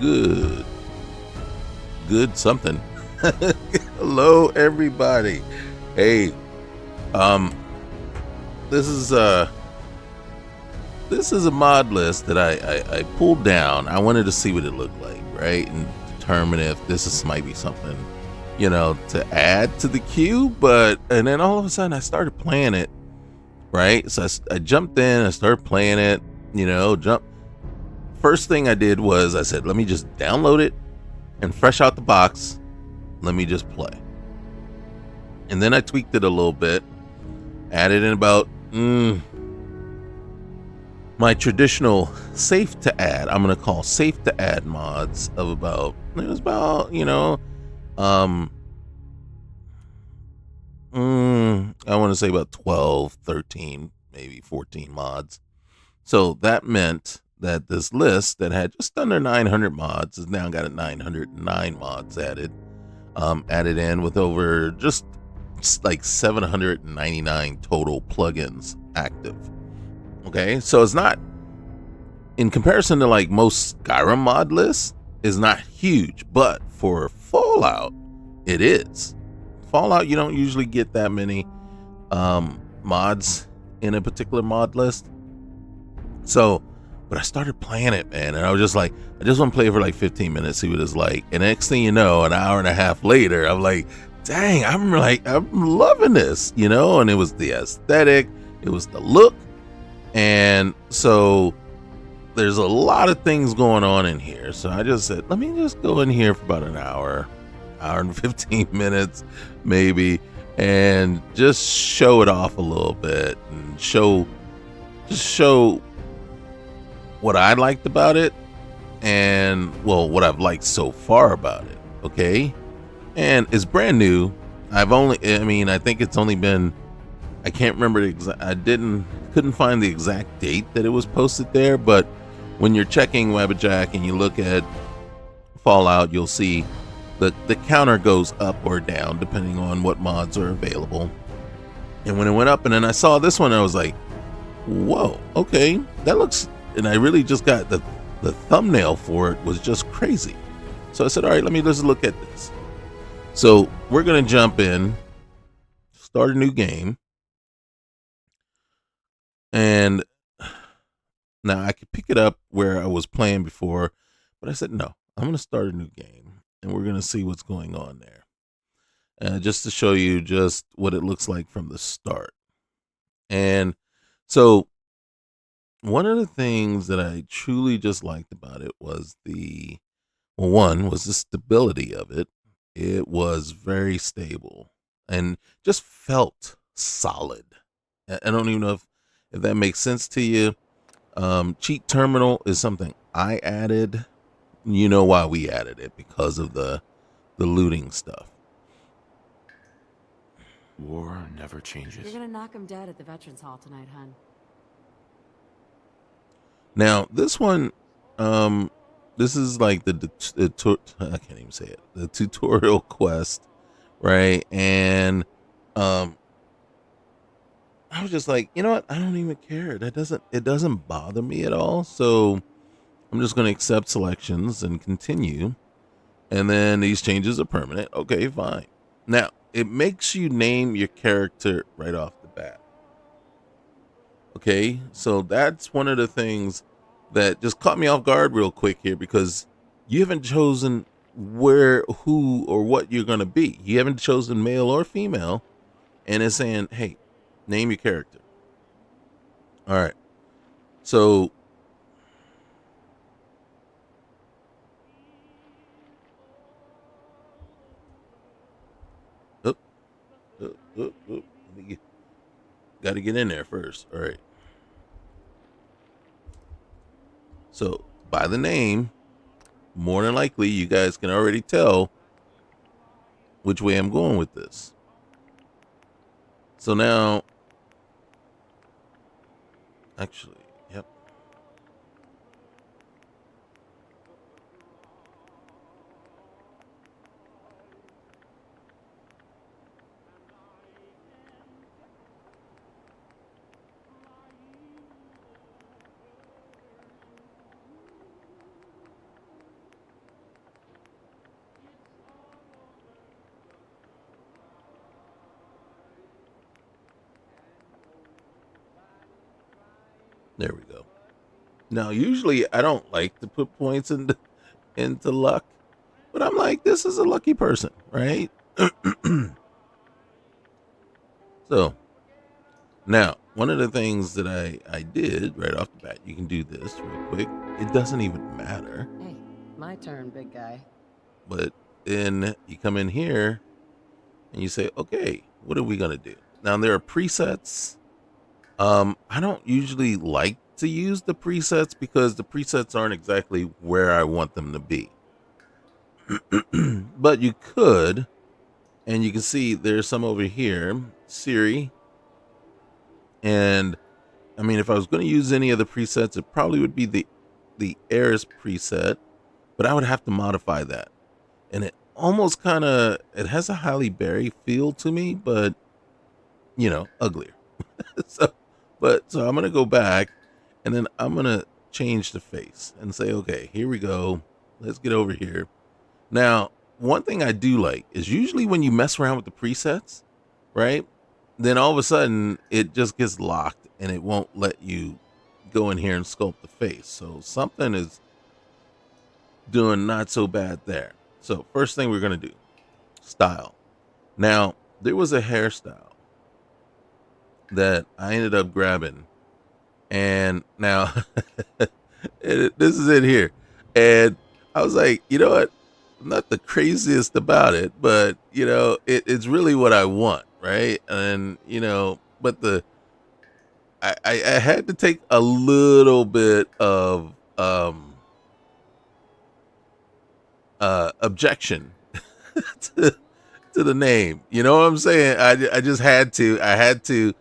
Good. Good something. Hello, everybody. Hey, um, this is a mod list that I pulled down. I wanted to see what it looked like, right, and determine if might be something, to add to the queue. And then all of a sudden, I started playing it, right? So I jumped in, I started playing it, First thing I did was I said, let me just download it and fresh out the box, let me just play. And then I tweaked it a little bit, added in about my traditional safe to add, I'm going to call safe to add mods of about, it was about, I want to say about 12, 13, maybe 14 mods. So that meant that this list that had just under 900 mods has now got 909 mods added in, with over just like 799 total plugins active. Okay, so it's not, in comparison to like most Skyrim mod lists, is not huge, but for Fallout, it is. Fallout, you don't usually get that many mods in a particular mod list. So, but I started playing it, man, and I was just like, I just want to play it for like 15 minutes, see what it's like. And next thing you know, an hour and a half later, I'm like, dang, I'm loving this, and it was the aesthetic, it was the look. And so there's a lot of things going on in here. So I just said, let me just go in here for about an hour and 15 minutes, maybe, and just show it off a little bit and show what I liked about it, and what I've liked so far about it. Okay. And it's brand new. I think it's only been, I can't remember couldn't find the exact date that it was posted there, but when you're checking Wabbajack and you look at Fallout, you'll see the counter goes up or down depending on what mods are available. And when it went up, and then I saw this one, I was like, whoa, okay, that looks, and I really just got the thumbnail for it was just crazy. So I said, all right, let me just look at this. So we're going to jump in, start a new game. And now I could pick it up where I was playing before, but I said, no, I'm going to start a new game and we're going to see what's going on there. Just to show you just what it looks like from the start. And so one of the things that I truly just liked about it was one was the stability of it. It was very stable and just felt solid. I don't even know if that makes sense to you. Cheat terminal is something I added. You know why we added it, because of the looting stuff. War never changes. You're gonna knock him dead at the Veterans Hall tonight, hun. Now this one, this is like I can't even say it. The tutorial quest, right? And I was just like, you know what? I don't even care. It doesn't bother me at all. So I'm just going to accept selections and continue. And then these changes are permanent. Okay, fine. Now it makes you name your character right off the bat. Okay, so that's one of the things that just caught me off guard real quick here, because you haven't chosen who, or what you're going to be. You haven't chosen male or female, and it's saying, hey, name your character. All right. So got to get in there first. All right. So by the name, more than likely, you guys can already tell which way I'm going with this. So now, actually, yep. There we go. Now, usually I don't like to put points into luck, but I'm like, this is a lucky person, right? So now, one of the things that I did right off the bat, you can do this real quick. It doesn't even matter, Hey, my turn, big guy. but then you come in here and you say, okay, what are we gonna do? Now there are presets. I don't usually like to use the presets because the presets aren't exactly where I want them to be. But you could, and you can see there's some over here, Siri, and I mean, if I was going to use any of the presets, it probably would be the Airs preset, but I would have to modify that, and it almost kind of it has a Halle Berry feel to me, but uglier. so, so I'm gonna go back, and then I'm gonna change the face and say, okay, here we go. Let's get over here. Now, one thing I do like is usually when you mess around with the presets, right? Then all of a sudden it just gets locked and it won't let you go in here and sculpt the face. So something is doing not so bad there. So first thing we're going to do, style. Now, there was a hairstyle that I ended up grabbing, and now this is it here. And I was like, you know what? I'm not the craziest about it, but it's really what I want, right? And but I had to take a little bit of objection to, to the name. You know what I'm saying? I just had to. I had to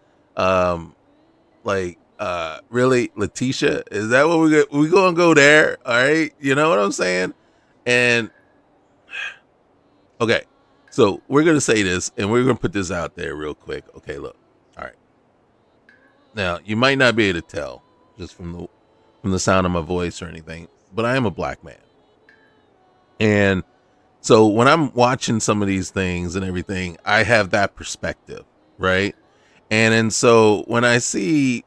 really, Letitia, is that what we gonna go there? All right, you know what I'm saying? And okay, so we're gonna say this, and we're gonna put this out there real quick. Okay, look, all right. Now you might not be able to tell just from the sound of my voice or anything, but I am a black man, and so when I'm watching some of these things and everything, I have that perspective, right? And so when I see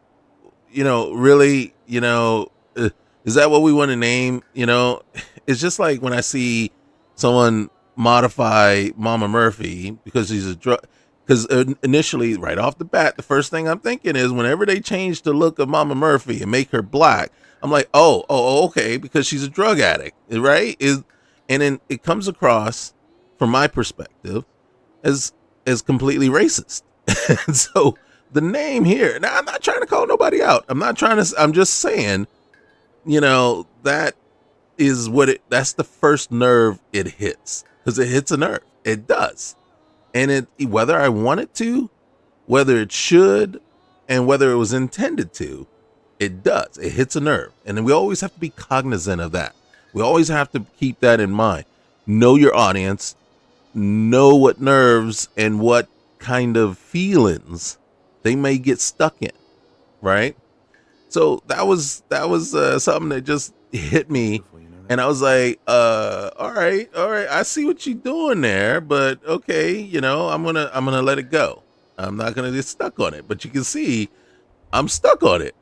really, is that what we want to name? It's just like when I see someone modify Mama Murphy because he's a drug. Because initially, right off the bat, the first thing I'm thinking is whenever they change the look of Mama Murphy and make her black, I'm like, okay, because she's a drug addict, right? And then it comes across, from my perspective, as completely racist. And so the name here, now I'm not trying to call nobody out. I'm just saying, that is that's the first nerve it hits, because it hits a nerve. It does. And whether I want it to, whether it should, and whether it was intended to, it does. It hits a nerve. And then we always have to be cognizant of that. We always have to keep that in mind. Know your audience, know what nerves and what kind of feelings they may get stuck in, right? So that was something that just hit me, and I was like, all right, I see what you're doing there, but okay, I'm gonna let it go. I'm not gonna get stuck on it, but you can see I'm stuck on it.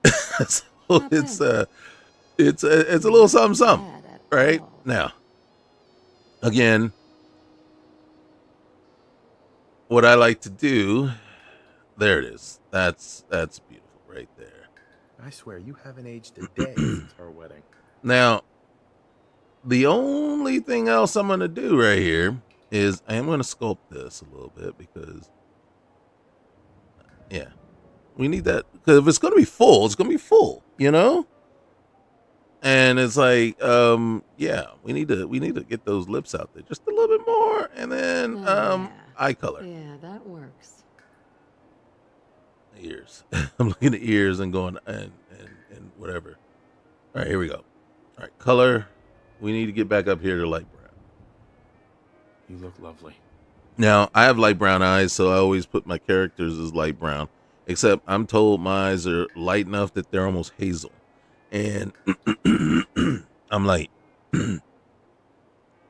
So it's a little something, right? Now, again, what I like to do, there it is. That's beautiful right there. I swear you haven't aged a day since our wedding. Now, the only thing else I'm going to do right here is I am going to sculpt this a little bit because, yeah, we need that. Because if it's going to be full, it's going to be full, And it's like, yeah, we need to get those lips out there just a little bit more, and then eye color. Yeah, that works. Ears. I'm looking at ears and going and whatever. All right, here we go. All right, color. We need to get back up here to light brown. You look lovely. Now, I have light brown eyes, so I always put my characters as light brown. Except I'm told my eyes are light enough that they're almost hazel. And I'm like,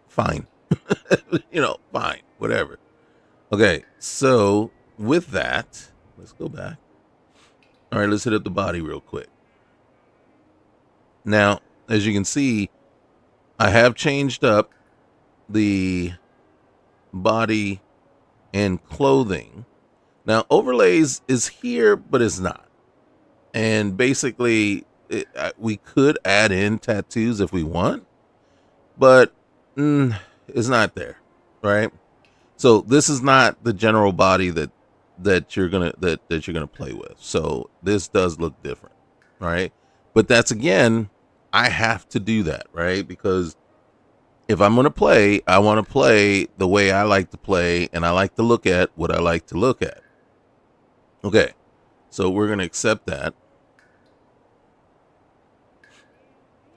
fine. Fine. Whatever. Okay, so with that, let's go back. All right, let's hit up the body real quick. Now, as you can see, I have changed up the body and clothing. Now, overlays is here, but it's not. And basically, we could add in tattoos if we want, but it's not there, right? So this is not the general body that you're gonna play with. So this does look different, right? But that's again, I have to do that, right? Because if I'm gonna play, I want to play the way I like to play, and I like to look at what I like to look at. Okay, so we're gonna accept that.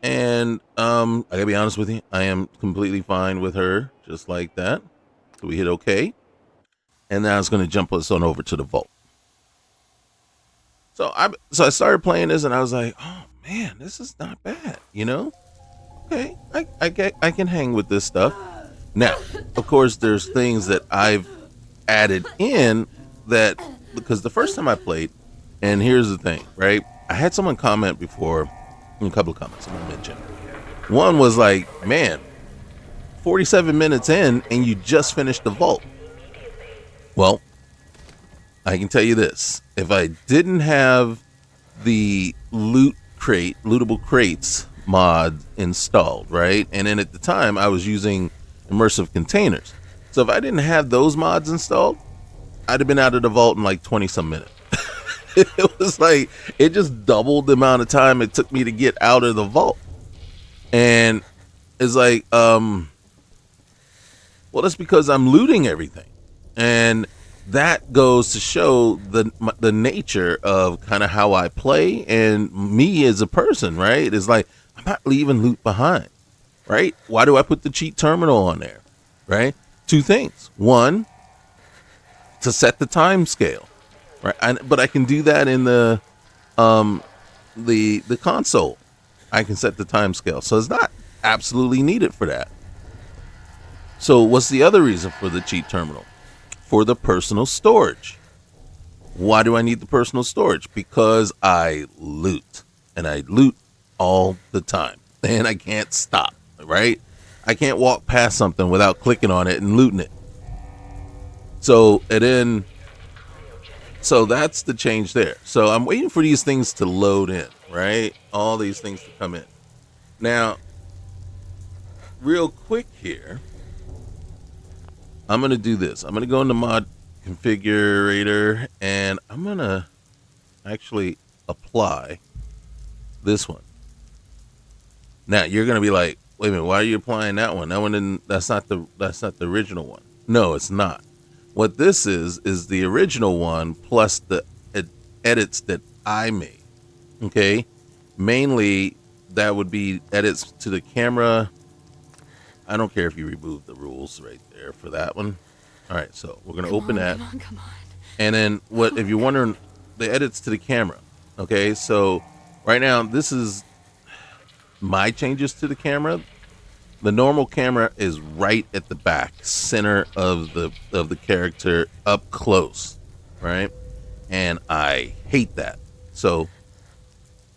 And I gotta be honest with you, I am completely fine with her just like that. So we hit OK. And now it's gonna jump us on over to the vault. So I started playing this and I was like, oh man, this is not bad, you know? Okay, I can hang with this stuff. Now, of course, there's things that I've added in that because the first time I played, and here's the thing, right? I had someone comment before, a couple of comments I'm gonna mention. One was like, man, 47 minutes in and you just finished the vault. Well, I can tell you this. If I didn't have the lootable crates mod installed, right? And then at the time I was using immersive containers. So if I didn't have those mods installed, I'd have been out of the vault in like 20 some minutes. It was like, it just doubled the amount of time it took me to get out of the vault. And it's like, well, that's because I'm looting everything. And that goes to show the nature of kind of how I play and me as a person, right? It's like, I'm not leaving loot behind, right? Why do I put the cheat terminal on there, right? Two things. One, to set the time scale, right? But I can do that in the console. I can set the time scale, so it's not absolutely needed for that. So what's the other reason for the cheat terminal? For the personal storage. Why do I need the personal storage? Because I loot, and I loot all the time, and I can't stop, right? I can't walk past something without clicking on it and looting it. So that's the change there. So I'm waiting for these things to load in, right? All these things to come in. Now, real quick here, I'm going to do this. I'm going to go into mod configurator and I'm going to actually apply this one. Now, you're going to be like, wait a minute, why are you applying that one? That one didn't, that's not the original one. No, it's not. What this is the original one plus the edits that I made. Okay? Mainly that would be edits to the camera. I don't care if you remove the rules right there for that one. All right, so we're going to open that. Come on. And then what, if you're wondering, the edits to the camera. Okay, so right now this is my changes to the camera. The normal camera is right at the back, center of the character, up close, right? And I hate that. So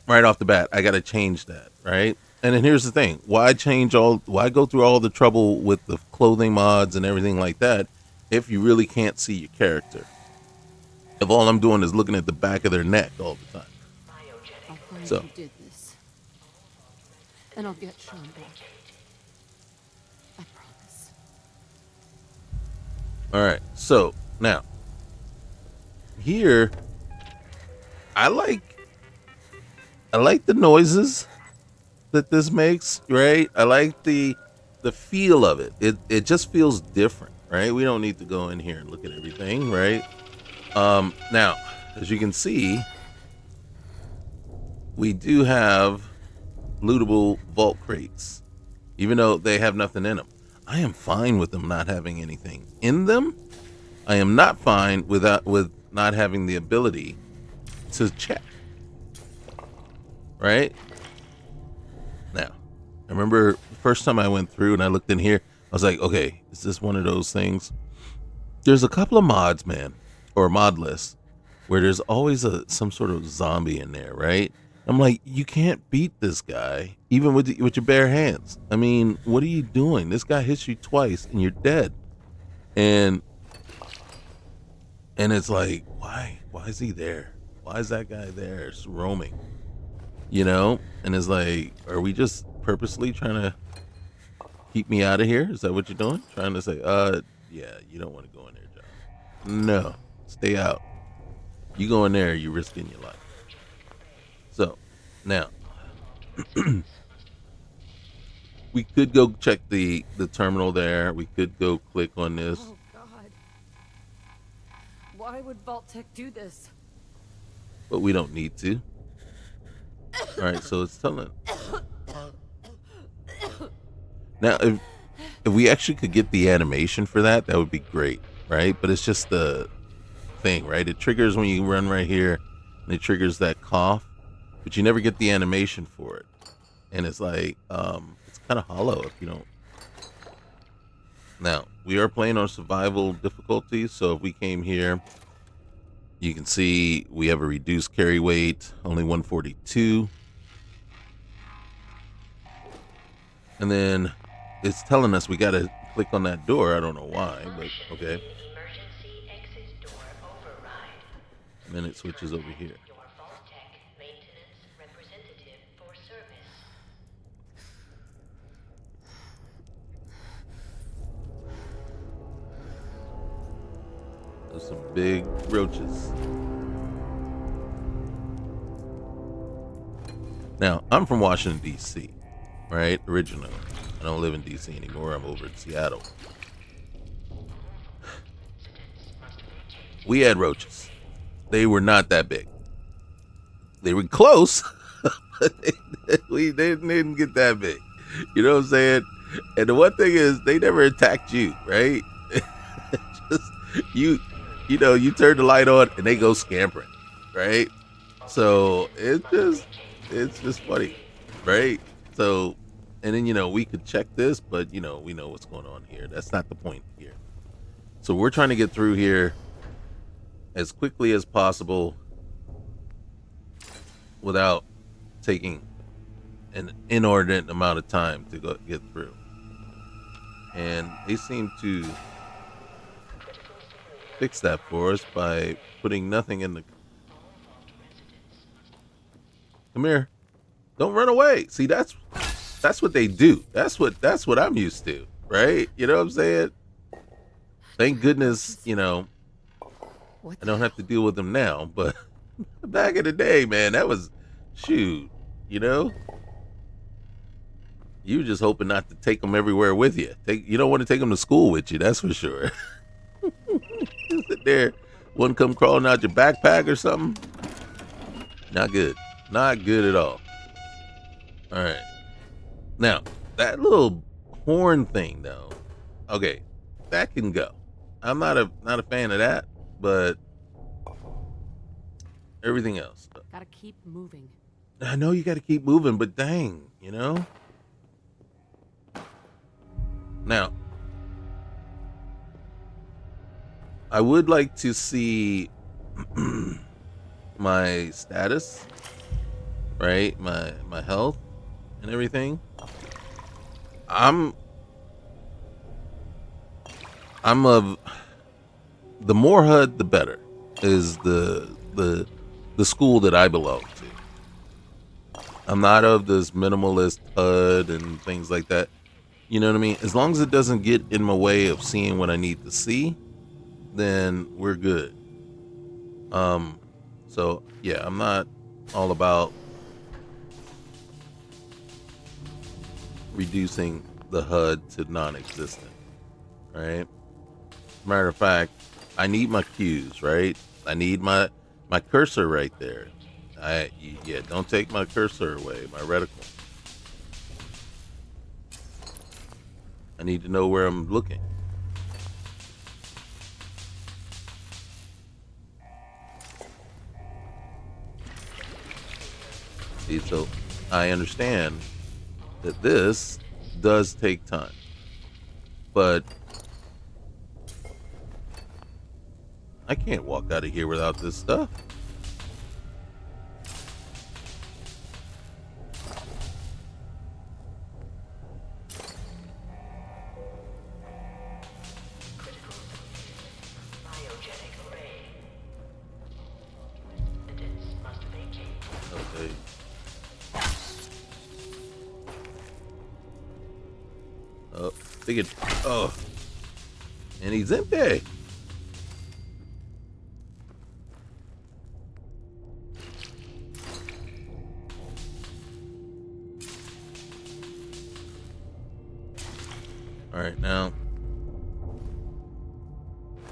right off the bat, I got to change that, right? And then here's the thing: why go through all the trouble with the clothing mods and everything like that if you really can't see your character? If all I'm doing is looking at the back of their neck all the time. I'll find So who did this. And I'll get Sean back. I promise. all right, so now here I like the noises that this makes, right? I like the feel of it. It just feels different, right? We don't need to go in here and look at everything, right? Now, as you can see, we do have lootable vault crates, even though they have nothing in them. I am fine with them not having anything in them. I am not fine with not having the ability to check. Right? Now, I remember the first time I went through and I looked in here, I was like, okay, is this one of those things? There's a couple of mods, man, or mod lists, where there's always some sort of zombie in there, right? I'm like, you can't beat this guy even with your bare hands. I mean, what are you doing? This guy hits you twice and you're dead. And it's like, why? Why is he there? Why is that guy there? It's roaming, you know? And it's like, are we just purposely trying to keep me out of here? Is that what you're doing? Trying to say, yeah, you don't want to go in there, John. No, stay out. You go in there, you're risking your life. So now we could go check the terminal there. We could go click on this, Oh, God. Why would Vault-Tec do this? but we don't need to. All right, so it's telling. Now, if we actually could get the animation for that, that would be great, right? But it's just the thing, right? It triggers when you run right here, and it triggers that cough, but you never get the animation for it, and it's like it's kind of hollow if you don't. Now we are playing on survival difficulty, so if we came here, you can see we have a reduced carry weight, only 142, and then it's telling us we got to click on that door. I don't know why, but okay. Emergency exit door override. And then it switches over here. Your Vault-Tec maintenance representative for service. There's some big roaches. Now, I'm from Washington, D.C., right? Originally. I don't live in D.C. anymore. I'm over in Seattle. We had roaches. They were not that big. They were close, but they didn't get that big. You know what I'm saying? And the one thing is, they never attacked you, right? Just you know, you turn the light on and they go scampering, right? So it's just funny, right? So, and then, you know, we could check this, but, you know, we know what's going on here. That's not the point here. So we're trying to get through here as quickly as possible without taking an inordinate amount of time to get through. And they seem to fix that for us by putting nothing in the... Come here. Don't run away. See, that's what they do. That's what I'm used to, right? You know what I'm saying? Thank goodness, you know, I don't have to deal with them now, but back in the day, man, that was, shoot, you know? You were just hoping not to take them everywhere with you. You don't want to take them to school with you, that's for sure. Sit there, one come crawling out your backpack or something. Not good. Not good at all. All right. Now, that little horn thing, though, okay, that can go. I'm not a fan of that, but everything else. Gotta keep moving. I know you got to keep moving, but dang, you know? Now, I would like to see my status, right? My health and everything. I'm of the more HUD the better is the school that I belong to. I'm not of this minimalist HUD and things like that. You know what I mean? As long as it doesn't get in my way of seeing what I need to see, then we're good. So yeah, I'm not all about reducing the HUD to non-existent, right? Matter of fact, I need my cues, right? I need my cursor right there. Yeah, don't take my cursor away, my reticle. I need to know where I'm looking. See, so I understand that this does take time, but I can't walk out of here without this stuff. Oh, figured. Oh, and he's empty. All right, now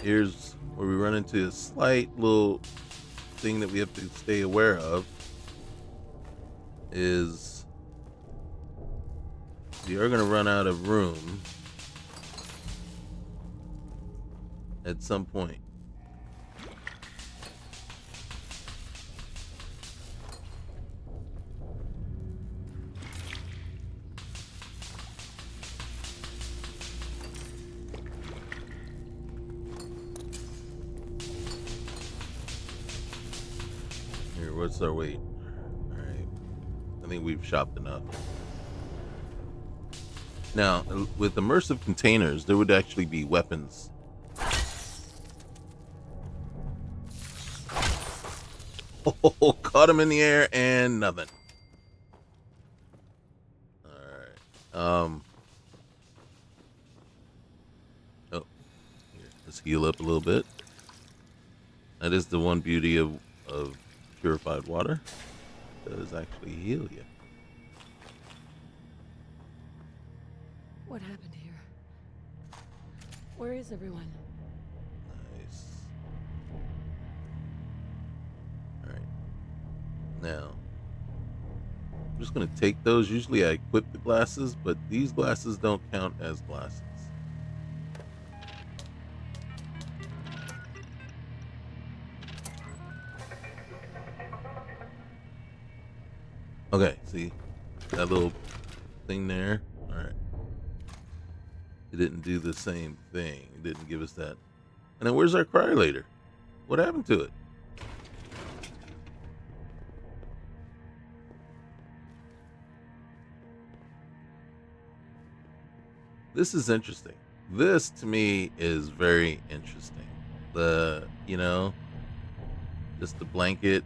here's where we run into a slight little thing that we have to stay aware of. Is we are going to run out of room at some point. Here, what's our weight? All right, I think we've shopped enough. Now, with immersive containers, there would actually be weapons. Oh, caught him in the air and nothing. All right. Oh, here, let's heal up a little bit. That is the one beauty of purified water. It does actually heal you. What happened here? Where is everyone? Nice. All right. Now, I'm just gonna take those. Usually I equip the glasses, but these glasses don't count as glasses. Okay, see that little thing there? All right. It didn't do the same thing. It didn't give us that. And then where's our cryolator? What happened to it? This is interesting. This to me is very interesting. Just the blanket.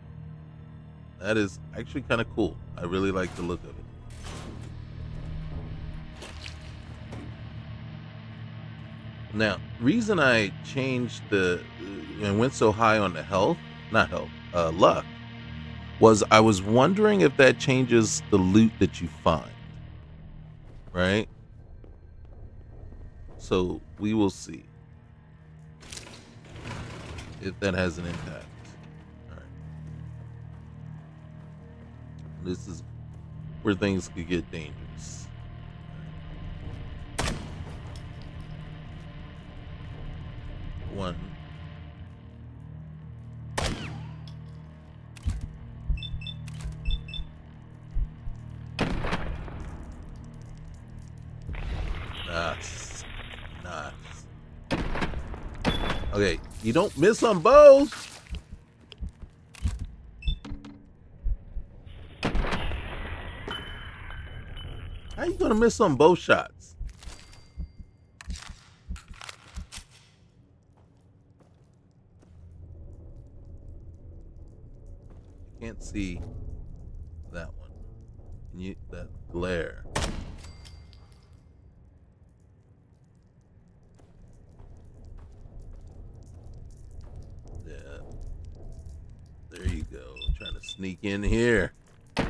That is actually kind of cool. I really like the look of it. Now, reason I changed and went so high on the not health, luck, was I was wondering if that changes the loot that you find, right? So we will see if that has an impact. All right. This is where things could get dangerous. One. Nice. Nice. Okay, you don't miss on both. How you gonna miss on both shots? I can't see that one. Can you that glare? Yeah. There you go. Trying to sneak in here. Nice.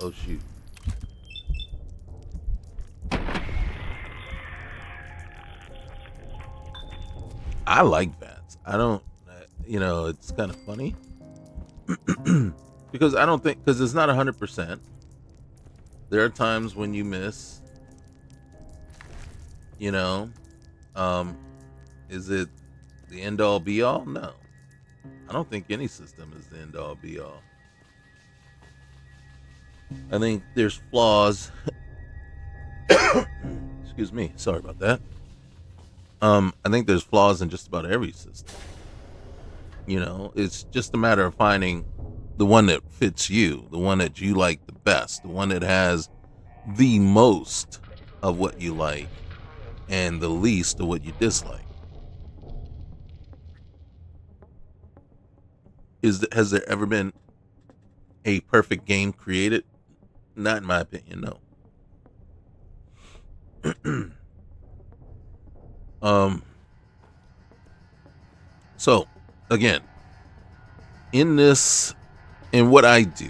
Oh shoot. I like bats. I don't. It's kind of funny because I don't think because it's not 100%. There are times when you miss. You know, um, is it the end all be all? No, I don't think any system is the end all be all. I think there's flaws. Excuse me. Sorry about that. I think there's flaws in just about every system. It's just a matter of finding the one that fits you, the one that you like the best, the one that has the most of what you like and the least of what you dislike. Has there ever been a perfect game created? Not in my opinion, no. um. So, again, in this, in what I do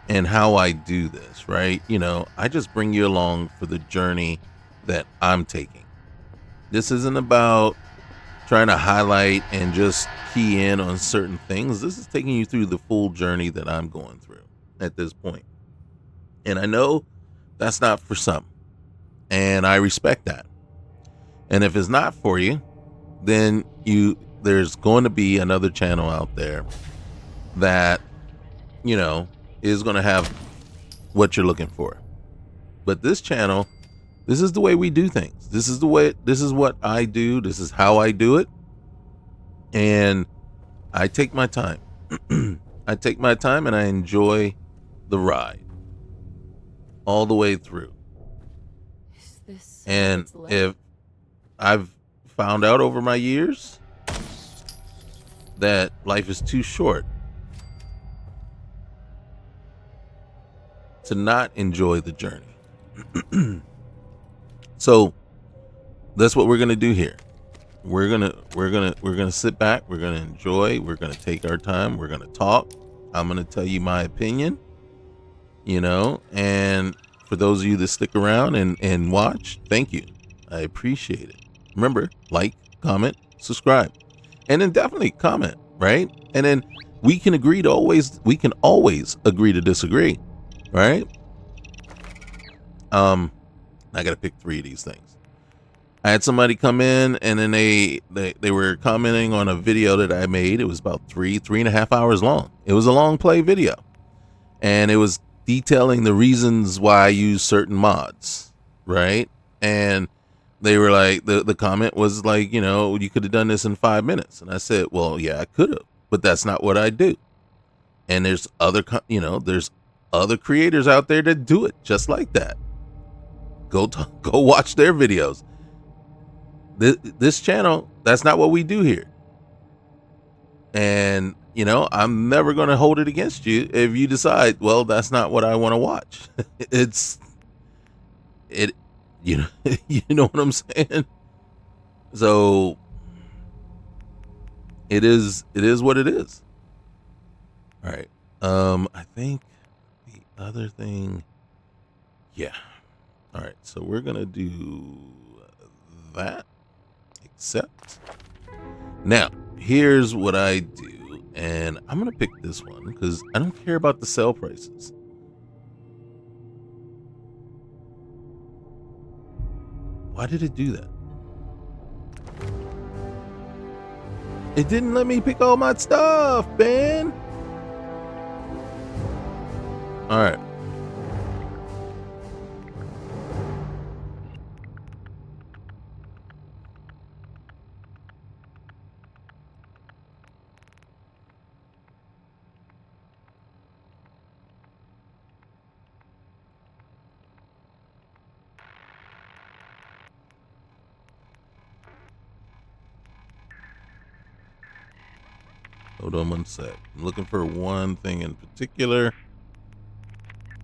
and how I do this, right? I just bring you along for the journey that I'm taking. This isn't about trying to highlight and just key in on certain things. This is taking you through the full journey that I'm going through at this point. And I know that's not for some, and I respect that. And if it's not for you, then there's going to be another channel out there that, is going to have what you're looking for. But this channel, this is the way we do things. This is what I do. This is how I do it. And I take my time. I take my time and I enjoy the ride all the way through. Is this all And that's left? if I've found out over my years that life is too short to not enjoy the journey. So that's what we're going to do here. We're going to sit back, we're going to enjoy, we're going to take our time, we're going to talk. I'm going to tell you my opinion, and for those of you that stick around and watch, thank you. I appreciate it. Remember, like, comment, subscribe, and then definitely comment, right? And then we can always agree to disagree, right? I got to pick 3 of these things. I had somebody come in and then they were commenting on a video that I made. It was about 3.5 hours long. It was a long play video, and it was detailing the reasons why I use certain mods, right? And they were like, the comment was like, you could have done this in 5 minutes. And I said, well, yeah, I could have, but that's not what I do. And there's there's other creators out there that do it just like that. Go watch their videos. This channel, that's not what we do here. And, I'm never going to hold it against you if you decide, well, that's not what I want to watch. It, you know what I'm saying? So it is what it is. All right. I think the other thing, yeah. All right. So we're going to do that, except now here's what I do. And I'm going to pick this one because I don't care about the sale prices. Why did it do that? It didn't let me pick all my stuff, man. All right. Hold on one sec. I'm looking for one thing in particular.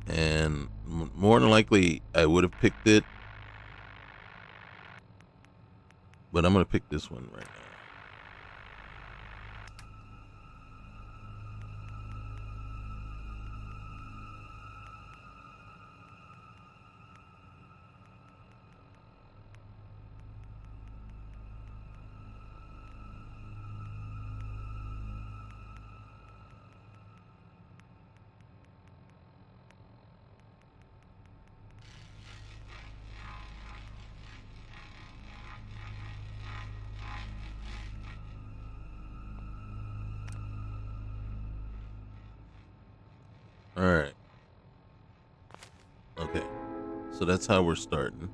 And more than likely, I would have picked it. But I'm going to pick this one right now. All right. Okay. So that's how we're starting.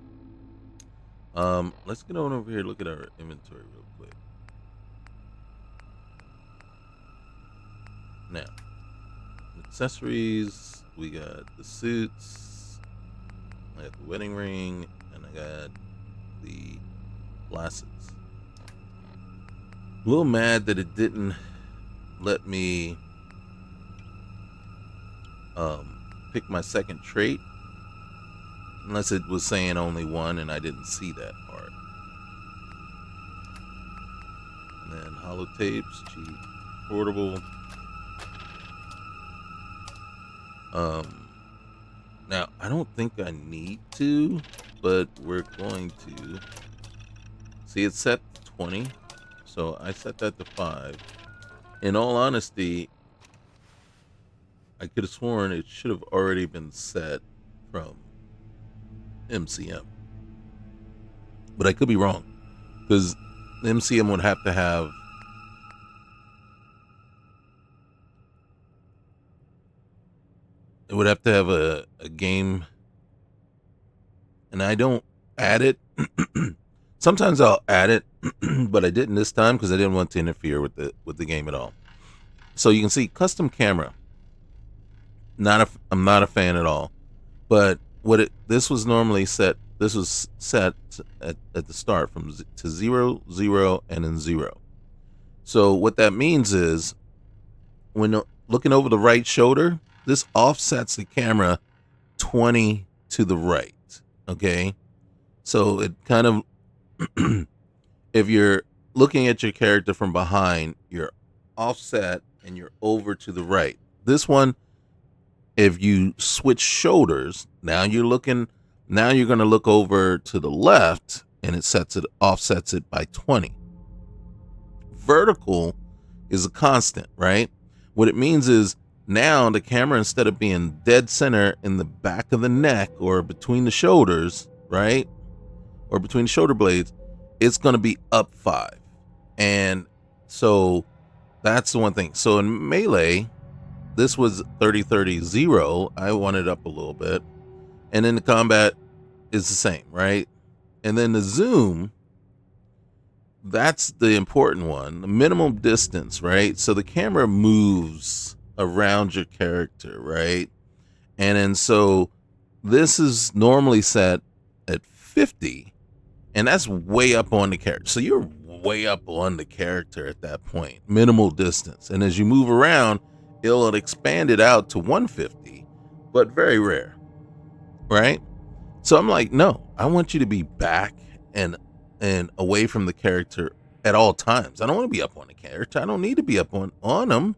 Let's get on over here. Look at our inventory real quick. Now, accessories. We got the suits. I got the wedding ring, and I got the glasses. A little mad that it didn't let me pick my second trait. Unless it was saying only one and I didn't see that part. And then holotapes, cheap, portable. Now I don't think I need to, but we're going to. See, it's set to 20, so I set that to 5. In all honesty, I could have sworn it should have already been set from MCM. But I could be wrong, because MCM would have to have a game, and I don't add it. Sometimes I'll add it, but I didn't this time because I didn't want to interfere with the game at all. So you can see custom camera. I'm not a fan at all. But this was normally set. This was set at the start to 0, 0, and then 0. So what that means is when looking over the right shoulder, this offsets the camera 20 to the right. Okay, so it kind of if you're looking at your character from behind, you're offset and you're over to the right. This one, if you switch shoulders, now you're going to look over to the left and it offsets it by 20. Vertical is a constant, right? What it means is now the camera, instead of being dead center in the back of the neck or between the shoulders, right? Or between the shoulder blades, it's going to be up 5. And so that's the one thing. So in Melee, this was 30-30-0. I want it up a little bit. And then the combat is the same, right? And then the zoom, that's the important one. The minimum distance, right? So the camera moves around your character, right? And then so this is normally set at 50. And that's way up on the character. So you're way up on the character at that point. Minimal distance. And as you move around, it'll expand it out to 150, but very rare. Right? So I'm like, no, I want you to be back and away from the character at all times. I don't want to be up on the character. I don't need to be up on them.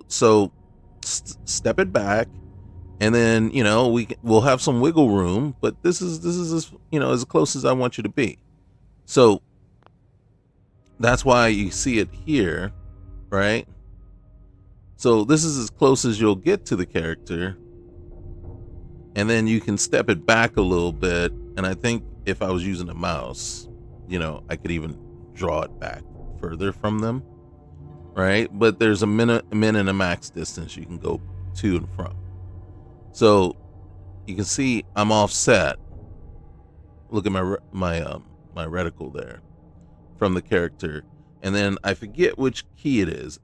So step it back. And then, we'll have some wiggle room, but this is as close as I want you to be. So that's why you see it here, right? So this is as close as you'll get to the character. And then you can step it back a little bit. And I think if I was using a mouse, I could even draw it back further from them, right? But there's a min and a max distance you can go to and from. So you can see I'm offset. Look at my reticle there from the character, and then I forget which key it is.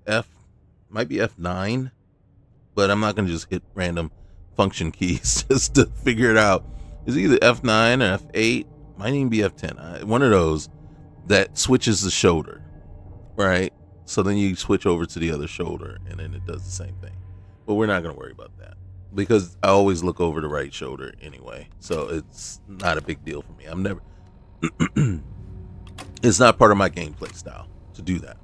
Might be F9, but I'm not gonna just hit random function keys just to figure it out. It's either F9 or F8. Might even be F10. One of those that switches the shoulder, right? So then you switch over to the other shoulder, and then it does the same thing. But we're not gonna worry about that, because I always look over the right shoulder anyway. So it's not a big deal for me. I'm never it's not part of my gameplay style to do that.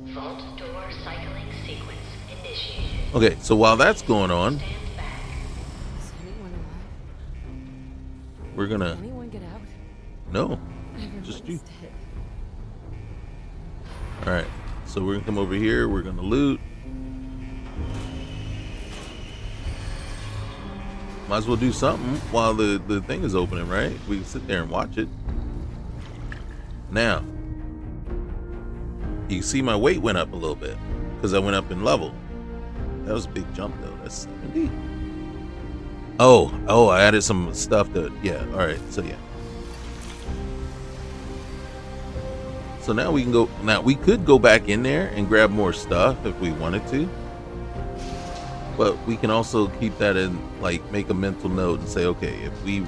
Vault door cycling sequence initiated. Okay, so while that's going on, Stand back. Is anyone alive? we're gonna Anyone get out? no, just you. Everyone's dead. All right, so we're gonna come over here. We're gonna loot. Might as well do something while the thing is opening, right? We can sit there and watch it. Now, you can see my weight went up a little bit because I went up in level. That was a big jump though. That's 70. Oh, I added some stuff yeah, all right, so yeah. So now we can go, we could go back in there and grab more stuff if we wanted to. But we can also keep that in, like, make a mental note and say, okay, if we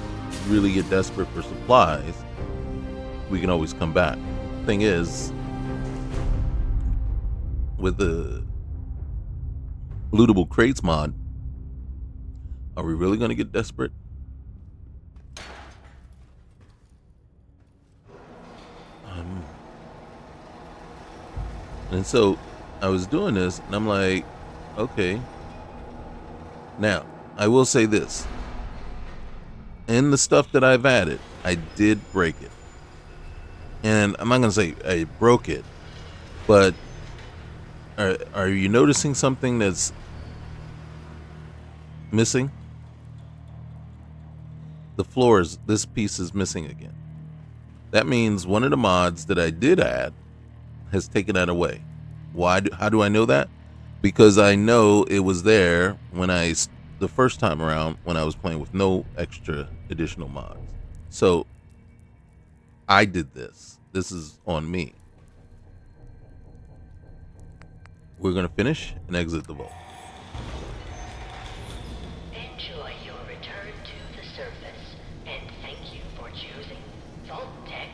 really get desperate for supplies, we can always come back. Thing is, with the lootable crates mod, Are we really going to get desperate? And so I was doing this, and I'm like, okay. Now, I will say this. In the stuff that I've added, I did break it. And I'm not going to say I broke it, but are you noticing something that's missing? The floors, this piece is missing again. That means one of the mods that I did add has taken that away. Why? How do I know that? Because I know it was there when the first time around when I was playing with no extra additional mods. So I did this. This is on me. We're going to finish and exit the vault. Enjoy your return to the surface, and thank you for choosing Vault Tech.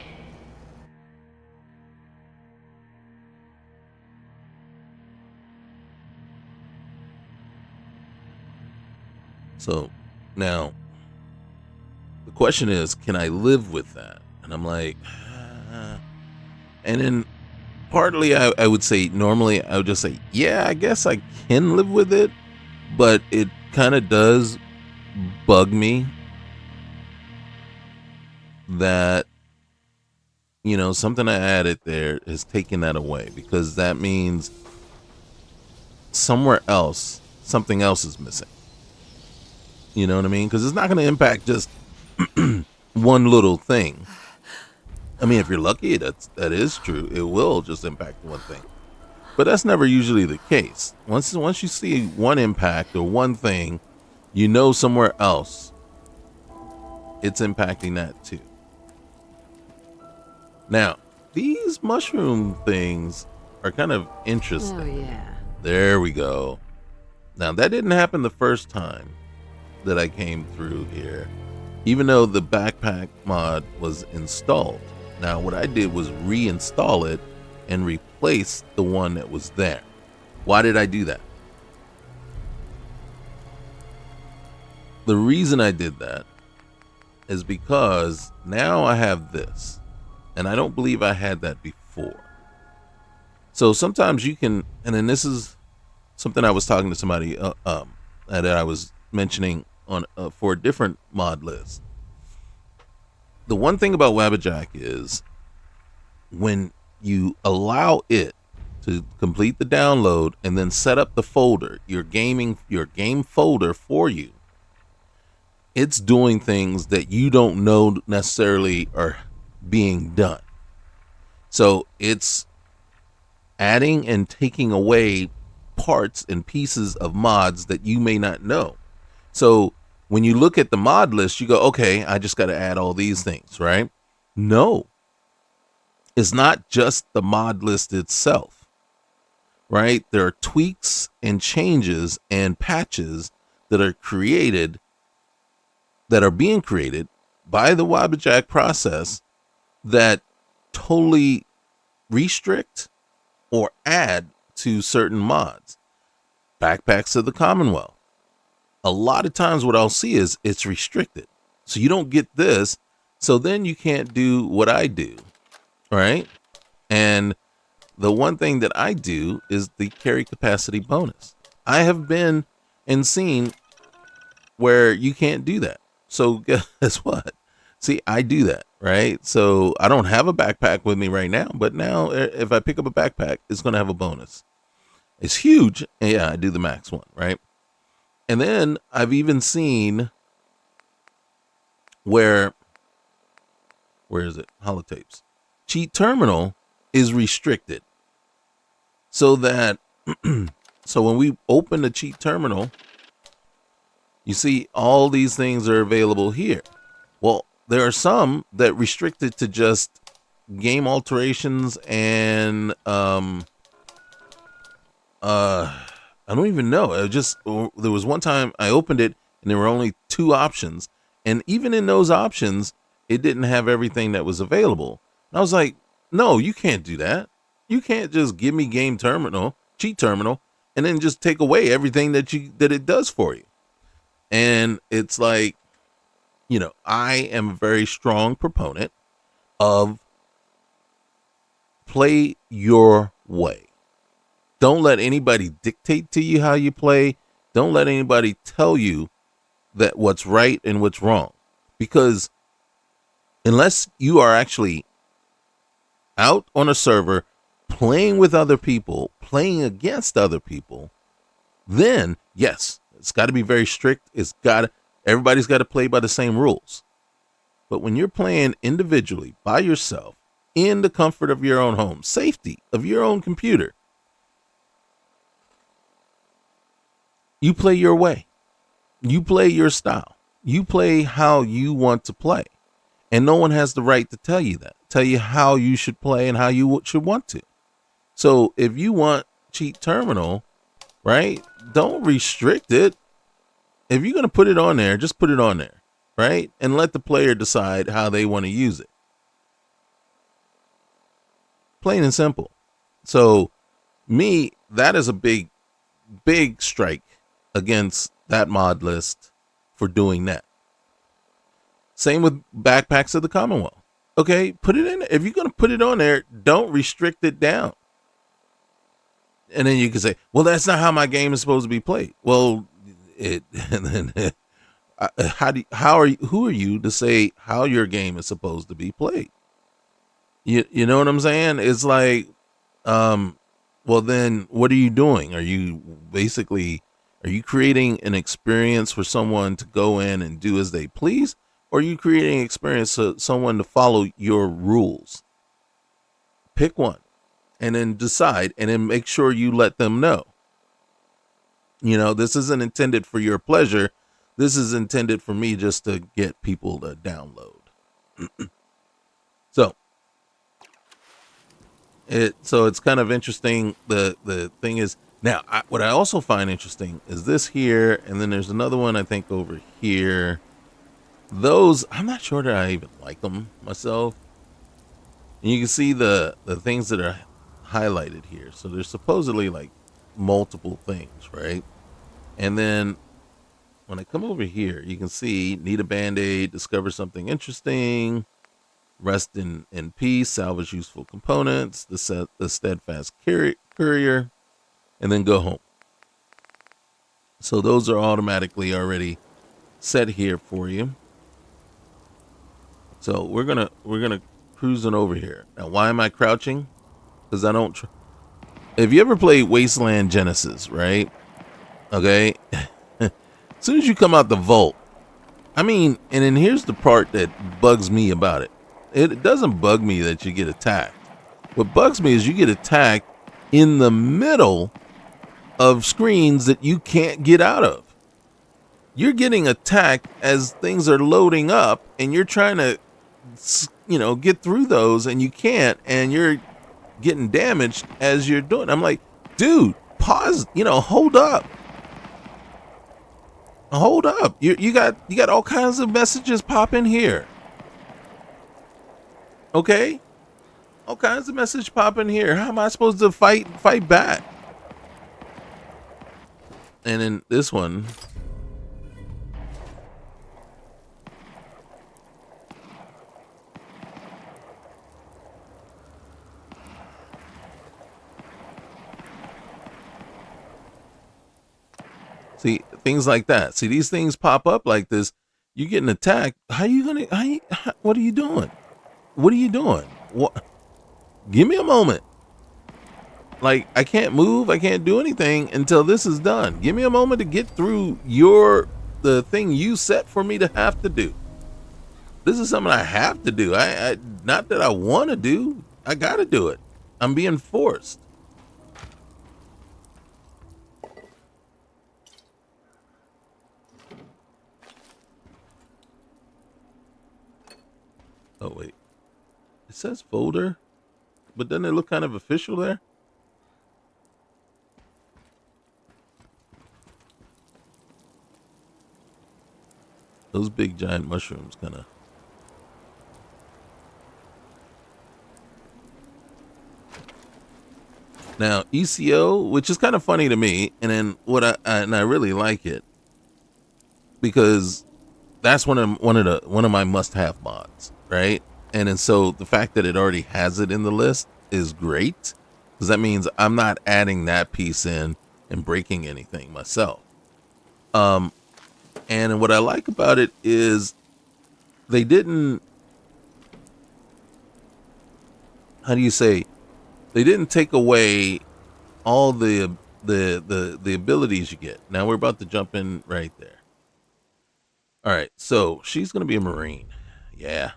So now the question is, can I live with that? And I'm like, and then partly I would say, normally I would just say, yeah, I guess I can live with it, but it kind of does bug me that, something I added there is taking that away, because that means somewhere else, something else is missing. You know what I mean? Because it's not going to impact just one little thing. I mean, if you're lucky, that is true. It will just impact one thing, but that's never usually the case. Once you see one impact or one thing, somewhere else it's impacting that too. Now, these mushroom things are kind of interesting. Oh, yeah. There we go. Now, that didn't happen the first time that I came through here, even though the backpack mod was installed. Now, what I did was reinstall it and replace the one that was there. Why did I do that? The reason I did that is because now I have this, and I don't believe I had that before. So sometimes you can, and then this is something I was talking to somebody that I was mentioning on for a different mod list. The one thing about Wabbajack is when you allow it to complete the download and then set up the folder, your game folder for you, it's doing things that you don't know necessarily are being done. So it's adding and taking away parts and pieces of mods that you may not know. So when you look at the mod list, you go, okay, I just got to add all these things, right? No, it's not just the mod list itself, right? There are tweaks and changes and patches that are being created by the Wabbajack process that totally restrict or add to certain mods. Backpacks of the Commonwealth. A lot of times what I'll see is it's restricted. So you don't get this. So then you can't do what I do, right? And the one thing that I do is the carry capacity bonus. I have been and seen where you can't do that. So guess what? See, I do that, right? So I don't have a backpack with me right now, but now if I pick up a backpack, it's going to have a bonus. It's huge. And yeah, I do the max one, right? And then I've even seen where is it? Holotapes. Cheat terminal is restricted. So that, so when we open the cheat terminal, you see all these things are available here. Well, there are some that restrict it to just game alterations and I don't even know. There was one time I opened it and there were only 2 options, and even in those options, it didn't have everything that was available. And I was like, no, you can't do that. You can't just give me cheat terminal, and then just take away everything that it does for you. And it's like, I am a very strong proponent of play your way. Don't let anybody dictate to you how you play. Don't let anybody tell you that what's right and what's wrong. Because unless you are actually out on a server playing with other people, playing against other people, then yes, it's got to be very strict. Everybody's got to play by the same rules. But when you're playing individually by yourself in the comfort of your own home, safety of your own computer, you play your way. You play your style. You play how you want to play. And no one has the right to tell you that, tell you how you should play and how you should want to. So if you want cheat terminal, right, don't restrict it. If you're going to put it on there, just put it on there, right? And let the player decide how they want to use it. Plain and simple. So that is a big strike against that mod list for doing that. Same with Backpacks of the Commonwealth. Okay, put it in. If you're going to put it on there, don't restrict it down. And then you can say, well, that's not how my game is supposed to be played. Well, and then who are you to say how your game is supposed to be played? You know what I'm saying? It's like, well, then what are you doing? Are you creating an experience for someone to go in and do as they please? Or are you creating an experience for someone to follow your rules? Pick one and then decide, and then make sure you let them know. This isn't intended for your pleasure. This is intended for me just to get people to download. So it's kind of interesting. The thing is, now, what I also find interesting is this here, and then there's another one I think over here. Those, I'm not sure that I even like them myself. And you can see the things that are highlighted here. So there's supposedly like multiple things, right? And then when I come over here, you can see need a band-aid, discover something interesting, rest in peace, salvage useful components, the steadfast courier, and then go home. So those are automatically already set here for you. So we're gonna cruising over here. Now, why am I crouching? Because I don't. If you ever played Wasteland Genesis, right? Okay. As soon as you come out the vault, and then here's the part that bugs me about it. It doesn't bug me that you get attacked. What bugs me is you get attacked in the middle of screens that you can't get out of. You're getting attacked as things are loading up, and you're trying to, get through those, and you can't, and you're getting damaged as you're doing. I'm like, dude, pause. Hold up. Hold up. You got all kinds of messages popping here. Okay, all kinds of messages popping here. How am I supposed to fight back? And then this one. See, things like that. See, these things pop up like this. You're getting attacked. What are you doing? What are you doing? What? Give me a moment. Like, I can't move. I can't do anything until this is done. Give me a moment to get through the thing you set for me to have to do. This is something I have to do. I not that I want to do. I got to do it. I'm being forced. Oh, wait. It says folder, but doesn't it look kind of official there? Those big giant mushrooms kind of. Now, ECO, which is kind of funny to me, and then I really like it. because that's one of my must-have mods, right? And then so the fact that it already has it in the list is great because that means I'm not adding that piece in and breaking anything myself. Um, and what I like about it is they didn't, how do you say, they didn't take away all the abilities you get. Now we're about to jump in right there. All right, so she's gonna be a Marine, yeah,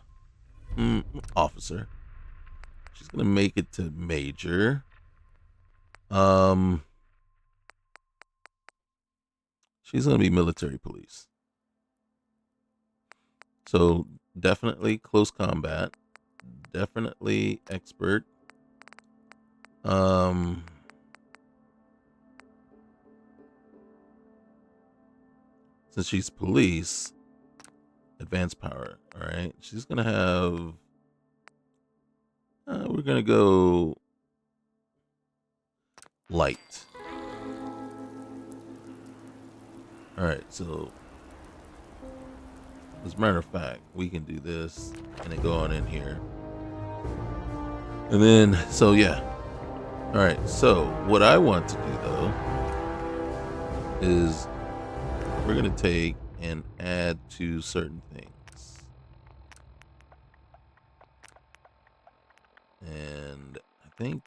officer. She's gonna make it to Major. Um, she's gonna be military police. So definitely close combat, definitely expert. Um, since she's police, advanced power. All right, she's gonna have. We're gonna go light. All right, so as a matter of fact, we can do this and then go on in here. And then, so yeah. All right, so what I want to do though is we're going to take and add to certain things. And I think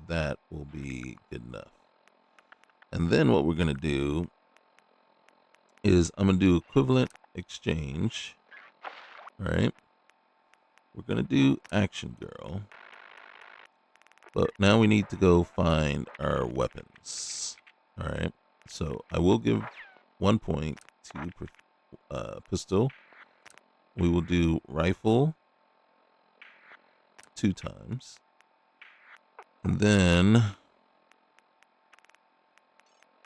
that will be good enough. And then what we're going to do is I'm going to do equivalent exchange. All right. We're going to do action girl. But now we need to go find our weapons. All right. So I will give 1 point to pistol. We will do rifle 2 times. And then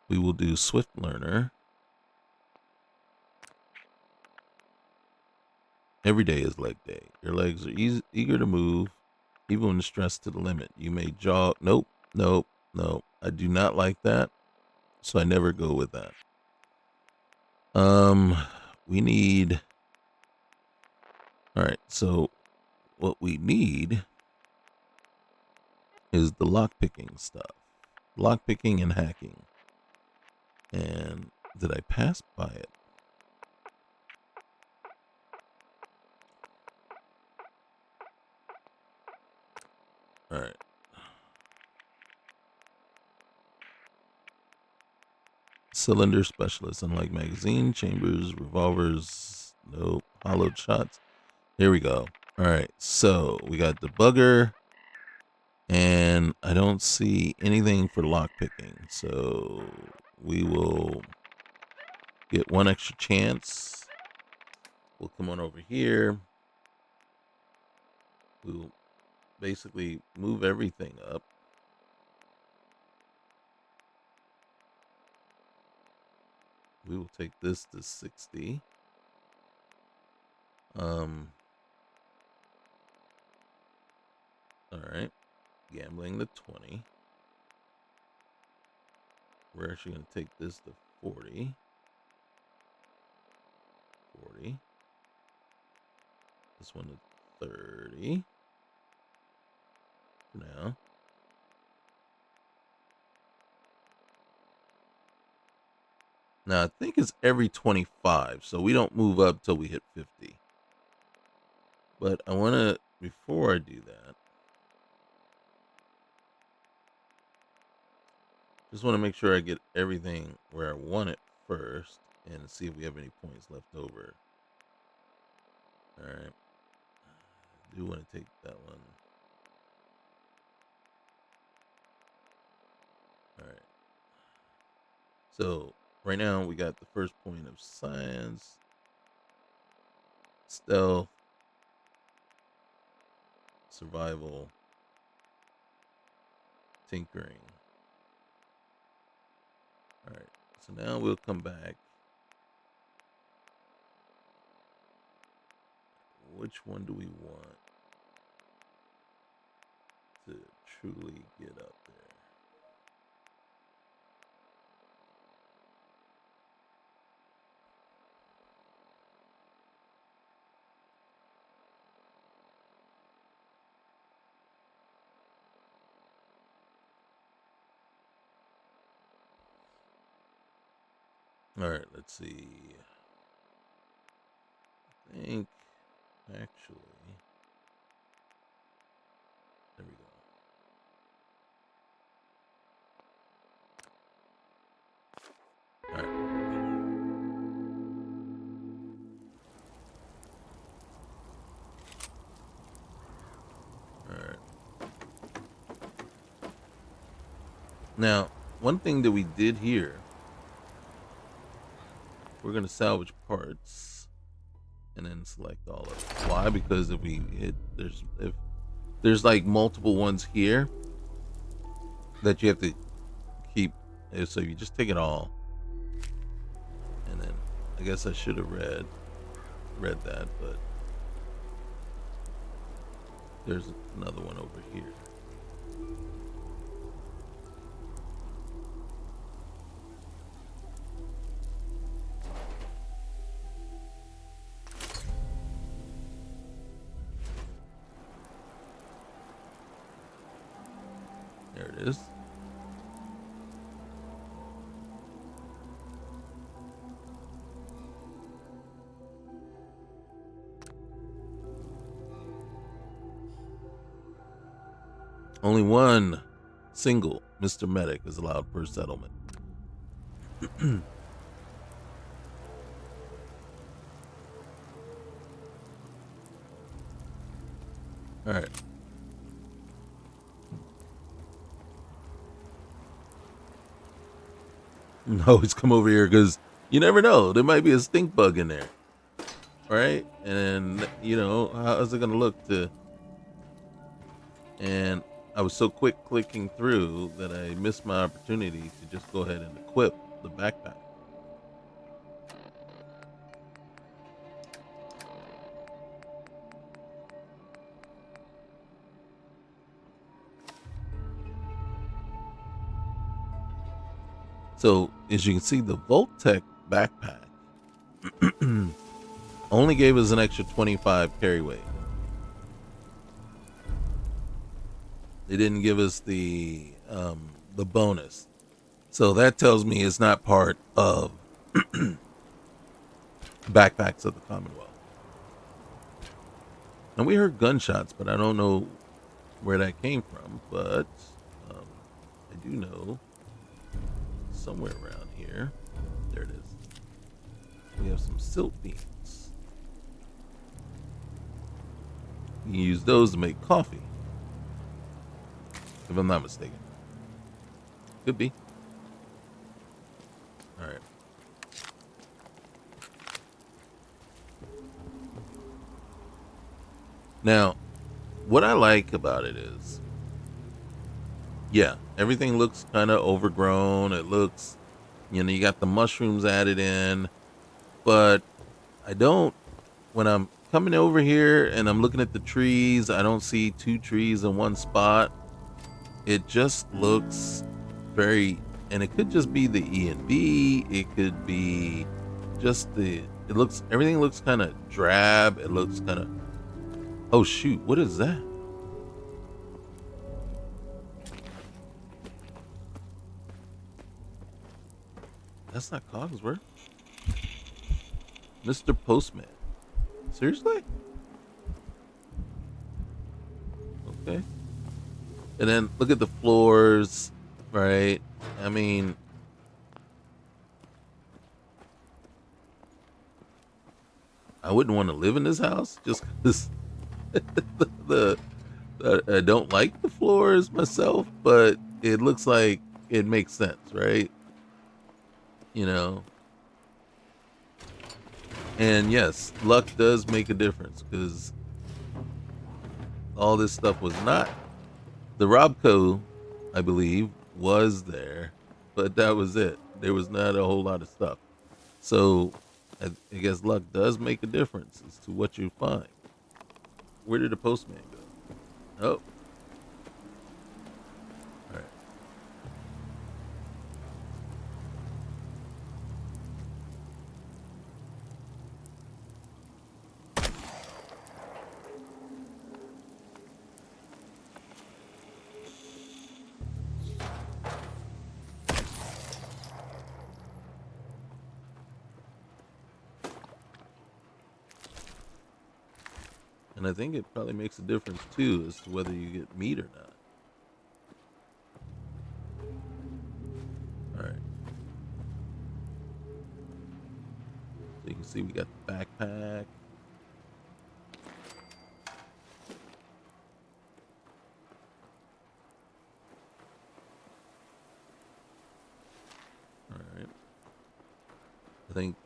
we will do swift learner. Every day is leg day. Your legs are eager to move, even when stressed to the limit. You may jog. Nope, nope, nope. I do not like that, so I never go with that. We need. All right, so what we need is the lock picking stuff, lock picking and hacking. And did I pass by it? All right. Cylinder specialist, unlike magazine, chambers, revolvers, nope, hollowed shots. Here we go. All right, so we got debugger, and I don't see anything for lock picking, so we will get 1 extra chance. We'll come on over here. We'll basically move everything up. We will take this to 60. All right, gambling to 20. We're actually going to take this to 40. 40. This one to 30. For now. Now, I think it's every 25, so we don't move up till we hit 50. But I want to, before I do that, just want to make sure I get everything where I want it first and see if we have any points left over. All right. I do want to take that one. All right. So right now we got the first point of science, stealth, survival, tinkering. All right. So now we'll come back. Which one do we want to truly get up there? All right, let's see. I think actually, there we go. All right. All right. Now, one thing that we did here, we're gonna salvage parts and then select all of it. Why? Because if we hit, if there's like multiple ones here that you have to keep. So you just take it all, and then I guess I should have read that, but there's another one over here. There it is. Only one single Mr. Medic is allowed per settlement. All right. Always come over here because you never know. There might be a stink bug in there. Right? And, you know, how is it going to look to. And I was so quick clicking through that I missed my opportunity to just go ahead and equip the backpack. So, as you can see, the Voltec backpack only gave us an extra 25 carry weight. They didn't give us the bonus. So that tells me it's not part of backpacks of the Commonwealth. And we heard gunshots, but I don't know where that came from. But I do know somewhere around here. There it is. We have some silt beans. You can use those to make coffee. If I'm not mistaken. Could be. All right. Now, what I like about it is, yeah, everything looks kind of overgrown. It looks, you know, you got the mushrooms added in, but I don't, when I'm coming over here and I'm looking at the trees, I don't see two trees in one spot. It just looks very, and it could just be the E and B. It could be just everything looks kind of drab. It looks kind of, oh shoot, what is that? That's not Cogsworth. Mr. Postman. Seriously? Okay. And then look at the floors, right? I mean, I wouldn't want to live in this house just because I don't like the floors myself, but it looks like it makes sense, right? You know. And yes, luck does make a difference because all this stuff was not. The Robco, I believe, was there, but that was it. There was not a whole lot of stuff. So I guess luck does make a difference as to what you find. Where did the postman go? Oh. All right. And I think it probably makes a difference too as to whether you get meat or not. All right. So you can see we got the backpack. All right. I think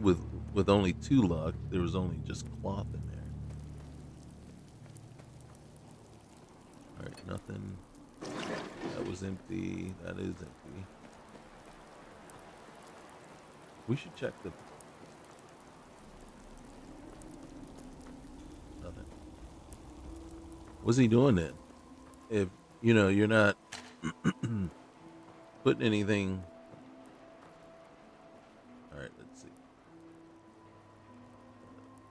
with only 2 luck, there was only just cloth in there. All right, nothing. That was empty. That is empty. We should check the nothing. What's he doing then? If you're not putting anything. All right, let's see.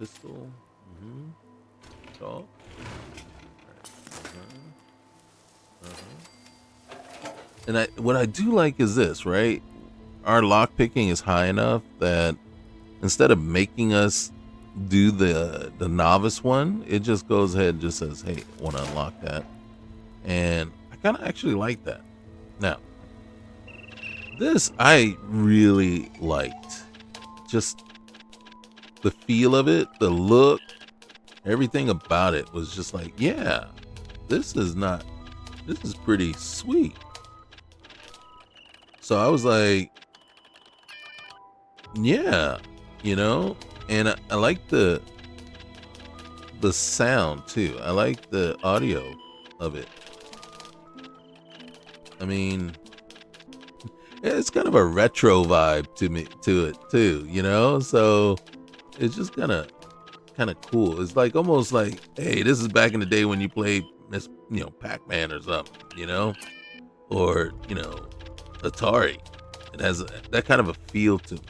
Pistol. Mm-hmm. Chalk. And what I do like is this, right? Our lock picking is high enough that instead of making us do the novice one, it just goes ahead and just says, "Hey, want to unlock that?" And I kind of actually like that. Now, this I really liked. Just the feel of it, the look, everything about it was just like, yeah, this is pretty sweet. So I was like, yeah, and I like the sound too. I like the audio of it. I mean, it's kind of a retro vibe to it too, so it's just kind of cool. It's like almost like, hey, this is back in the day when you played Pac-Man or something, or Atari. It has that kind of a feel to me.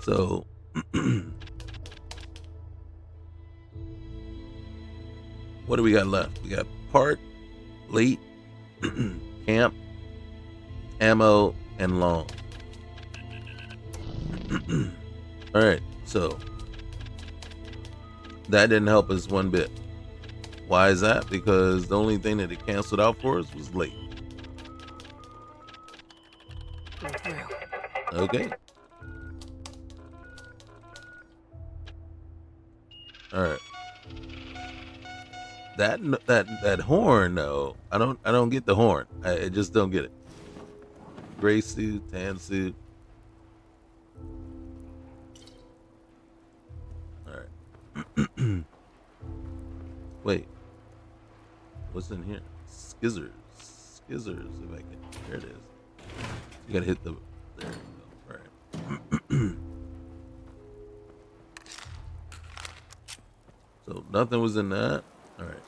So what do we got left? We got part, late, camp, ammo, and long. All right, so that didn't help us one bit. Why is that? Because the only thing that it canceled out for us was late. Go through. Okay. All right. That horn though, I don't get the horn. I just don't get it. Gray suit, tan suit. All right. Wait, what's in here? Skizzers, if I can. There it is. You gotta hit the. There you go. All right. So nothing was in that. All right.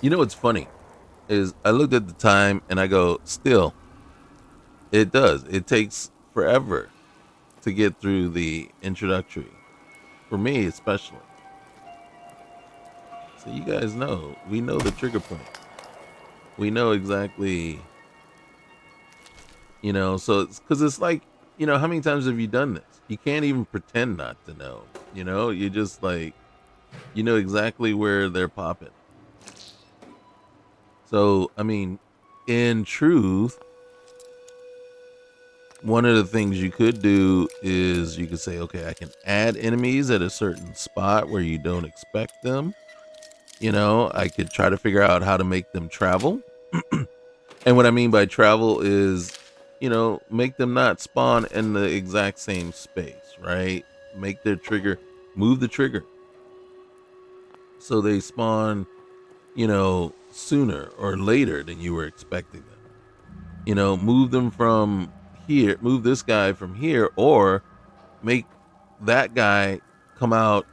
You know what's funny is I looked at the time and I go, still, it does. It takes forever to get through the introductory. For me, especially. So you guys know, we know the trigger point. We know exactly, so it's because it's like, how many times have you done this? You can't even pretend not to know, you just like, you know exactly where they're popping. So, I mean, in truth, one of the things you could do is you could say, okay, I can add enemies at a certain spot where you don't expect them. I could try to figure out how to make them travel. And what I mean by travel is, make them not spawn in the exact same space, right? Make their trigger, move the trigger. So they spawn, sooner or later than you were expecting them. Move them from here, move this guy from here, or make that guy come out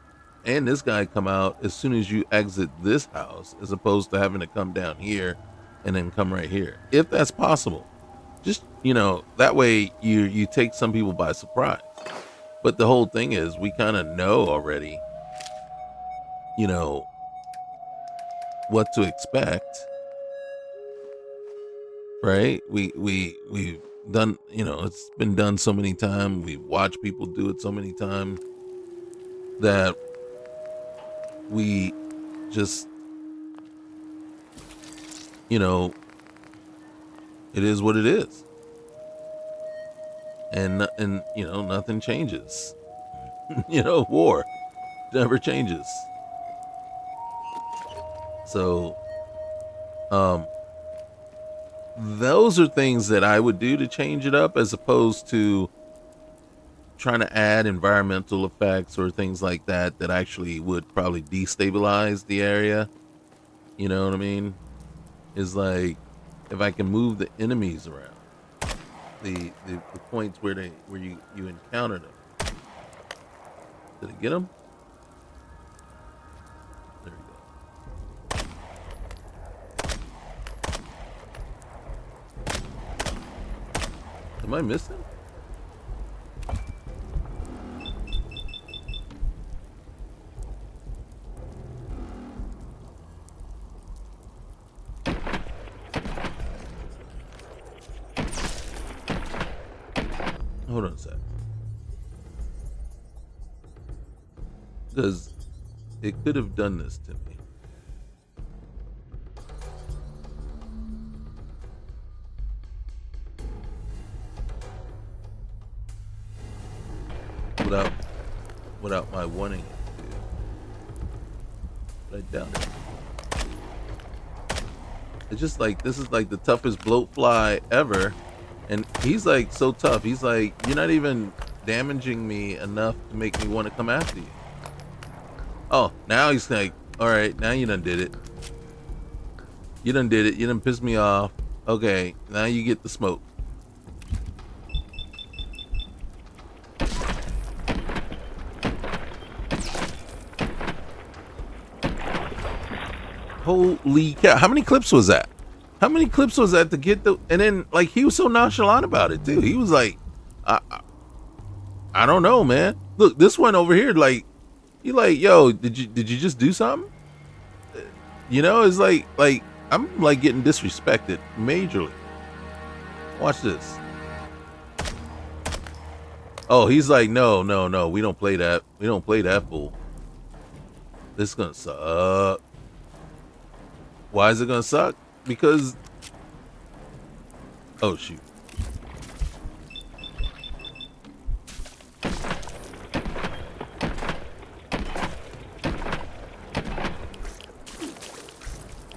and this guy come out as soon as you exit this house, as opposed to having to come down here and then come right here, if that's possible. Just that way you take some people by surprise. But the whole thing is, we kind of know already what to expect, right? We done, it's been done so many times. We've watched people do it so many times that we just, you know, it is what it is. And nothing changes. War never changes. So, um, those are things that I would do to change it up, as opposed to trying to add environmental effects or things like that actually would probably destabilize the area. You know what I mean? Is like, if I can move the enemies around, the points where you encounter them. Did I get them? There we go. Am I missing? Hold on a sec. Because it could have done this to me. Without my wanting it to. But I doubt it. It's just like, this is like the toughest bloatfly ever. And he's like so tough. He's like, you're not even damaging me enough to make me want to come after you. Oh, now he's like, all right, now you done did it. You done did it. You done pissed me off. Okay, now you get the smoke. Holy cow. How many clips was that? How many clips was that to get the... And then, like, he was so nonchalant about it, too. He was like, I don't know, man. Look, this one over here, like, he like, yo, did you just do something? It's like I'm like getting disrespected majorly. Watch this. Oh, he's like, no, we don't play that. We don't play that fool. This is gonna suck. Why is it gonna suck? Because, oh shoot.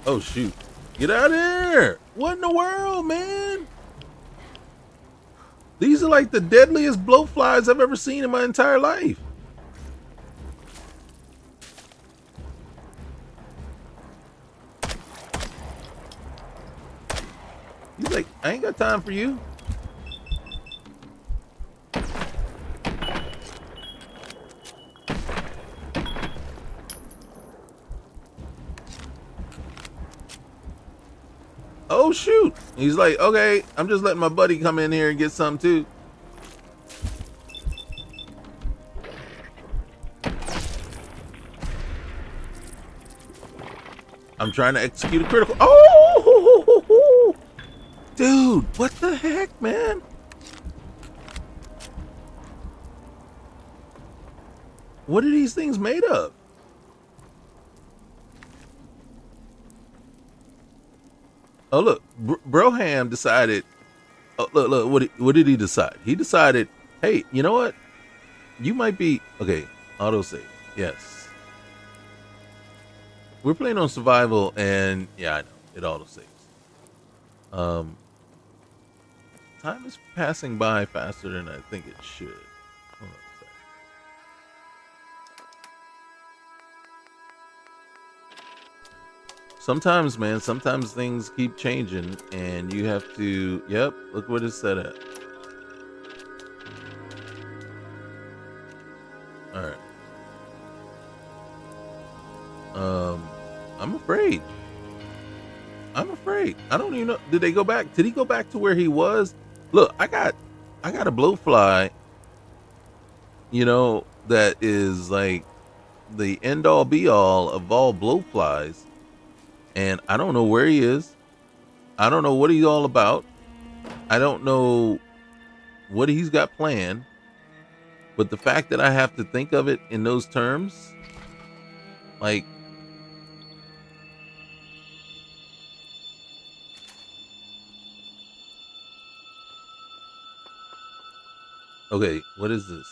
Oh shoot. Get out of here. What in the world, man? These are like the deadliest blowflies I've ever seen in my entire life. He's like, I ain't got time for you. Oh shoot. He's like, okay, I'm just letting my buddy come in here and get some too. I'm trying to execute a critical. Oh, dude, what the heck, man? What are these things made of? Oh look, Broham decided. Oh, look, what did he decide? He decided, hey, you know what? You might be okay. Autosave, yes. We're playing on survival, and yeah, I know it autosaves. Time is passing by faster than I think it should. Hold on a sec. Sometimes, man, sometimes things keep changing, and you have to. Yep, look what it's set at. All right. I'm afraid. I don't even know. Did they go back? Did he go back to where he was? Look, I got a blowfly. That is like the end all be all of all blowflies, and I don't know where he is. I don't know what he's all about. I don't know what he's got planned, but the fact that I have to think of it in those terms, like, okay, what is this?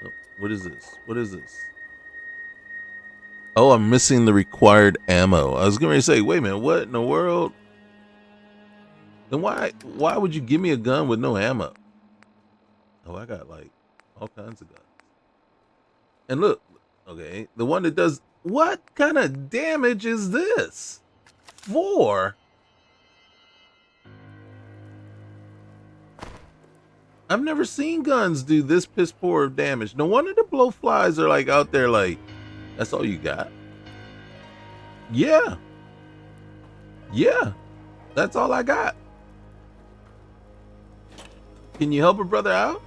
Oh, what is this? What is this? Oh, I'm missing the required ammo. I was going to say, wait a minute, what in the world? Then why would you give me a gun with no ammo? Oh, I got like all kinds of guns. And look, okay, the one that does what kind of damage is this? 4? I've never seen guns do this piss poor of damage. No wonder the blowflies are like out there like, that's all you got? Yeah. Yeah. That's all I got. Can you help a brother out?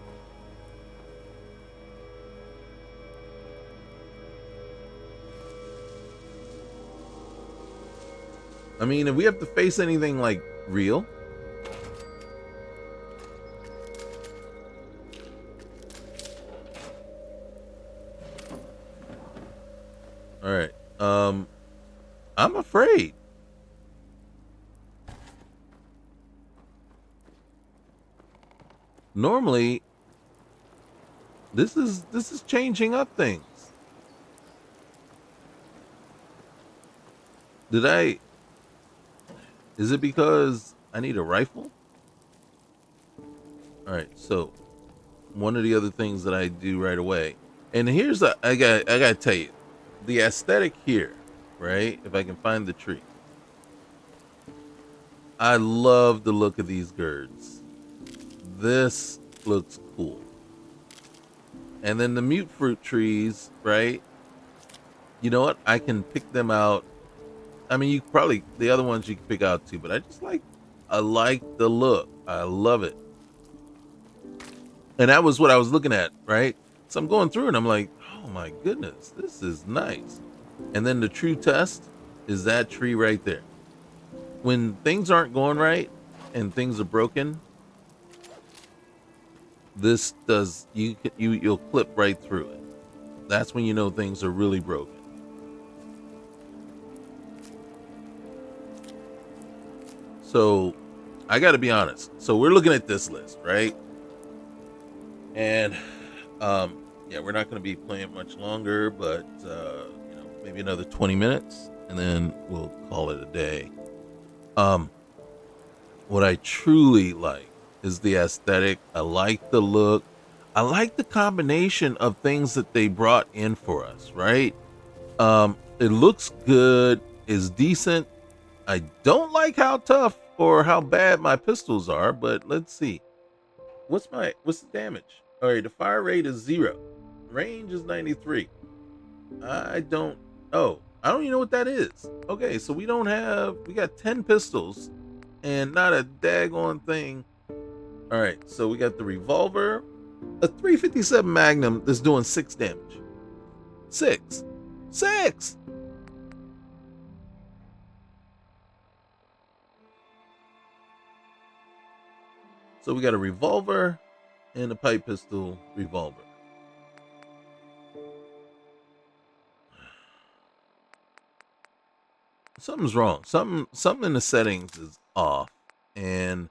I mean, if we have to face anything like real. All right. I'm afraid. Normally, this is changing up things. Is it because I need a rifle? All right, so one of the other things that I do right away, and here's I gotta tell you, the aesthetic here, right? If I can find the tree, I love the look of these girds. This looks cool. And then the mute fruit trees, right? You know what? I can pick them out. I mean, you probably the other ones you can pick out too, but I like the look. I love it. And that was what I was looking at, right? So I'm going through and I'm like, oh my goodness, this is nice. And then the true test is that tree right there. When things aren't going right and things are broken, this does you'll clip right through it. That's when you know things are really broken. So I got to be honest. So we're looking at this list, right? And yeah, we're not going to be playing much longer, but maybe another 20 minutes and then we'll call it a day. What I truly like is the aesthetic. I like the look. I like the combination of things that they brought in for us, right? It looks good, is decent. I don't like how tough or how bad my pistols are, but let's see. What's the damage? All right, the fire rate is 0. Range is 93. I don't even know what that is. Okay, so we got 10 pistols and not a daggone thing. All right, so we got the revolver, a 357 Magnum that's doing 6 damage. 6. So we got a revolver and a pipe pistol revolver. Something's wrong. Something in the settings is off. And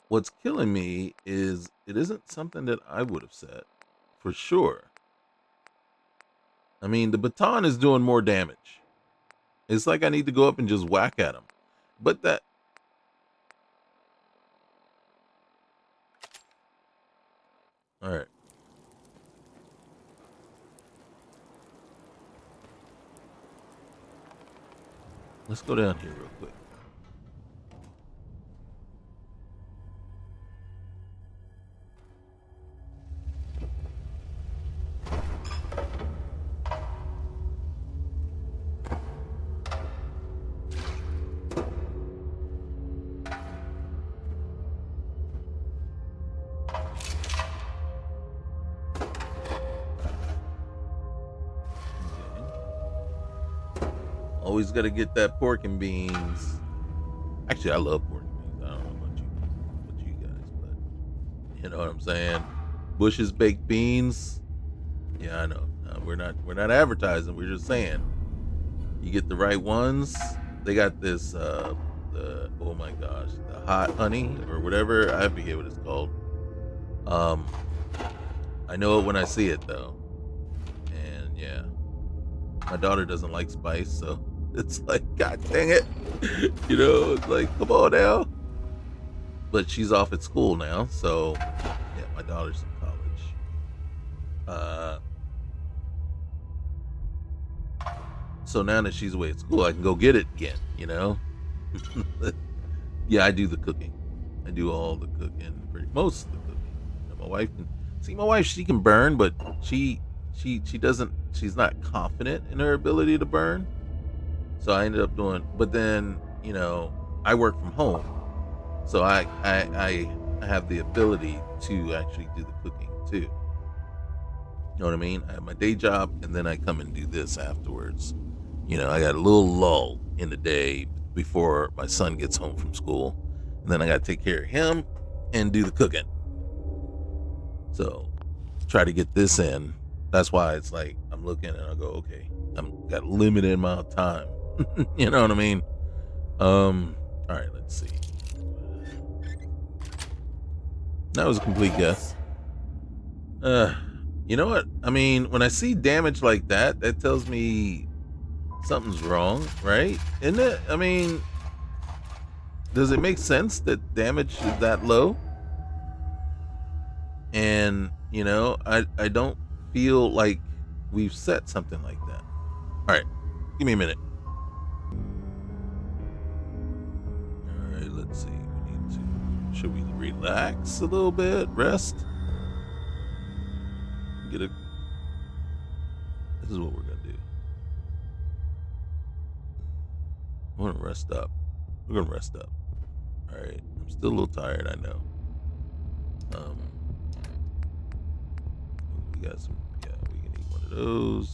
what's killing me is it isn't something that I would have set for sure. I mean, the baton is doing more damage. It's like I need to go up and just whack at him. But that all right. Let's go down here real quick. Okay. Always got to get that pork and beans. Actually, I love pork and beans. You know what I'm saying? Bush's baked beans. Yeah, I know. We're not advertising. We're just saying you get the right ones. They got this the oh my gosh, the hot honey or whatever. I forget what it's called. Um, I know it when I see it though, and yeah, my daughter doesn't like spice, so it's like, God dang it, it's like, come on now. But she's off at school now, so yeah, my daughter's in college. Uh, so now that she's away at school, I can go get it again. Yeah, I do the cooking. I do all the cooking, most of the cooking. My wife can see. My wife, she can burn, but she doesn't. She's not confident in her ability to burn. So I ended up doing. But then I work from home, so I have the ability to actually do the cooking too. You know what I mean? I have my day job, and then I come and do this afterwards. I got a little lull in the day before my son gets home from school, and then I got to take care of him and do the cooking. So try to get this in. That's why it's like I'm looking and I go, okay, I'm got a limited amount of time. You know what I mean? All right, let's see. That was a complete guess. You know what? I mean, when I see damage like that, that tells me something's wrong, right? Isn't it? I mean, does it make sense that damage is that low? And, I don't feel like we've set something like that. All right, give me a minute. All right, let's see. Should we relax a little bit? Rest? This is what we're going to do. I want to rest up. We're going to rest up. All right. I'm still a little tired, I know. We got some, yeah, we can eat one of those.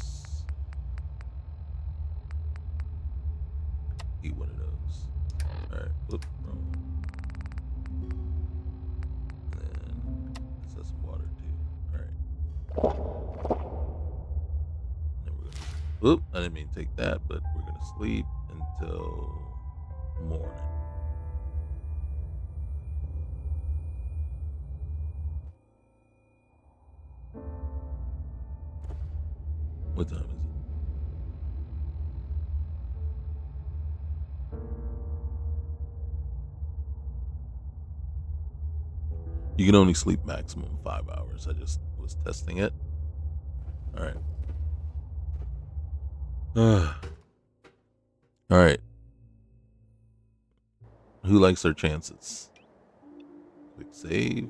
Eat one of those. All right. Whoop, wrong one. And then let's have some water too. All right. And then we're going to, whoop, I didn't mean to take that, but we're going to sleep until morning. What time is it? You can only sleep maximum 5 hours. I just was testing it. All right. All right. Who likes their chances? Quick save.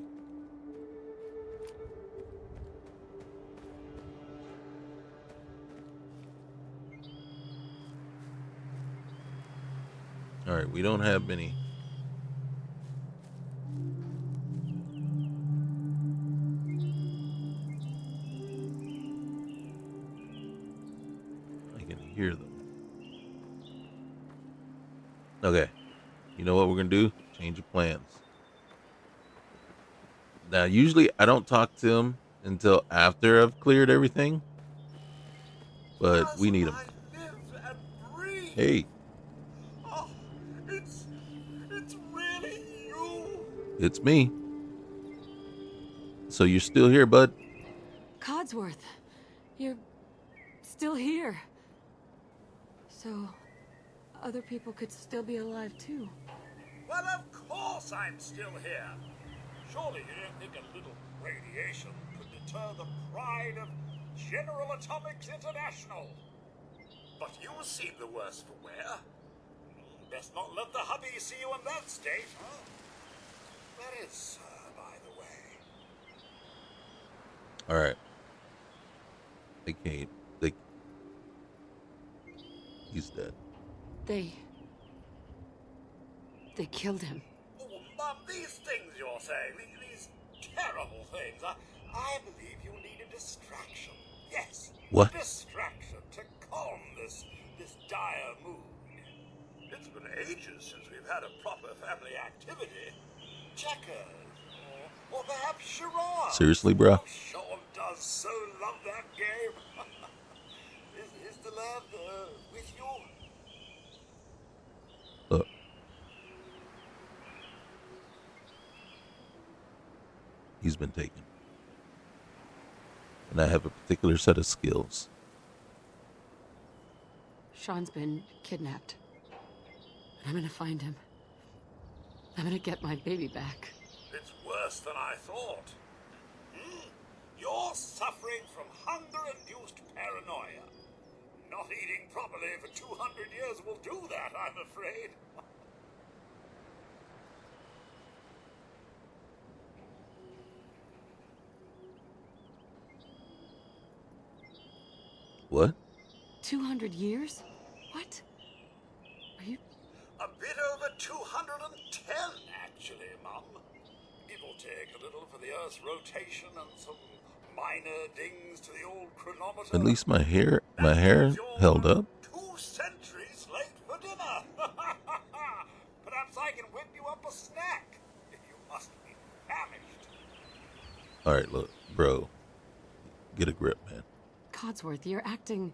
All right. We don't have many. I can hear them. Okay. You know what we're going to do? Change of plans. Now, usually I don't talk to him until after I've cleared everything. But we need him. Hey. Oh, it's really you. It's me. So you're still here, bud? Codsworth, you're still here. So, other people could still be alive too. Well, of course I'm still here. Surely you don't think a little radiation could deter the pride of General Atomics International? But you seem the worse for wear. Best not let the hubby see you in that state, huh? Where is Sir, by the way? All right. They can't. He's dead. They killed him. Oh, Mum, these things you're saying, these terrible things, I believe you need a distraction. Yes, What? A distraction to calm this dire mood. It's been ages since we've had a proper family activity. Checkers, Or perhaps charades. Seriously, bruh? Oh, Sean does so love that game. is the lad with you? Look, he's been taken. And I have a particular set of skills. Sean's been kidnapped. I'm gonna find him. I'm gonna get my baby back. It's worse than I thought. You're suffering from hunger-induced paranoia. Not eating properly for 200 years will do that, I'm afraid. What? 200 years? What? Are you... A bit over 210, actually, Mum. It'll take a little for the Earth's rotation and some minor dings to the old chronometer. At least my hair That means you're held up. 2 centuries late for dinner. Perhaps I can whip you up a snack. You must be famished. All right, look, bro. Get a grip, man. Codsworth, you're acting...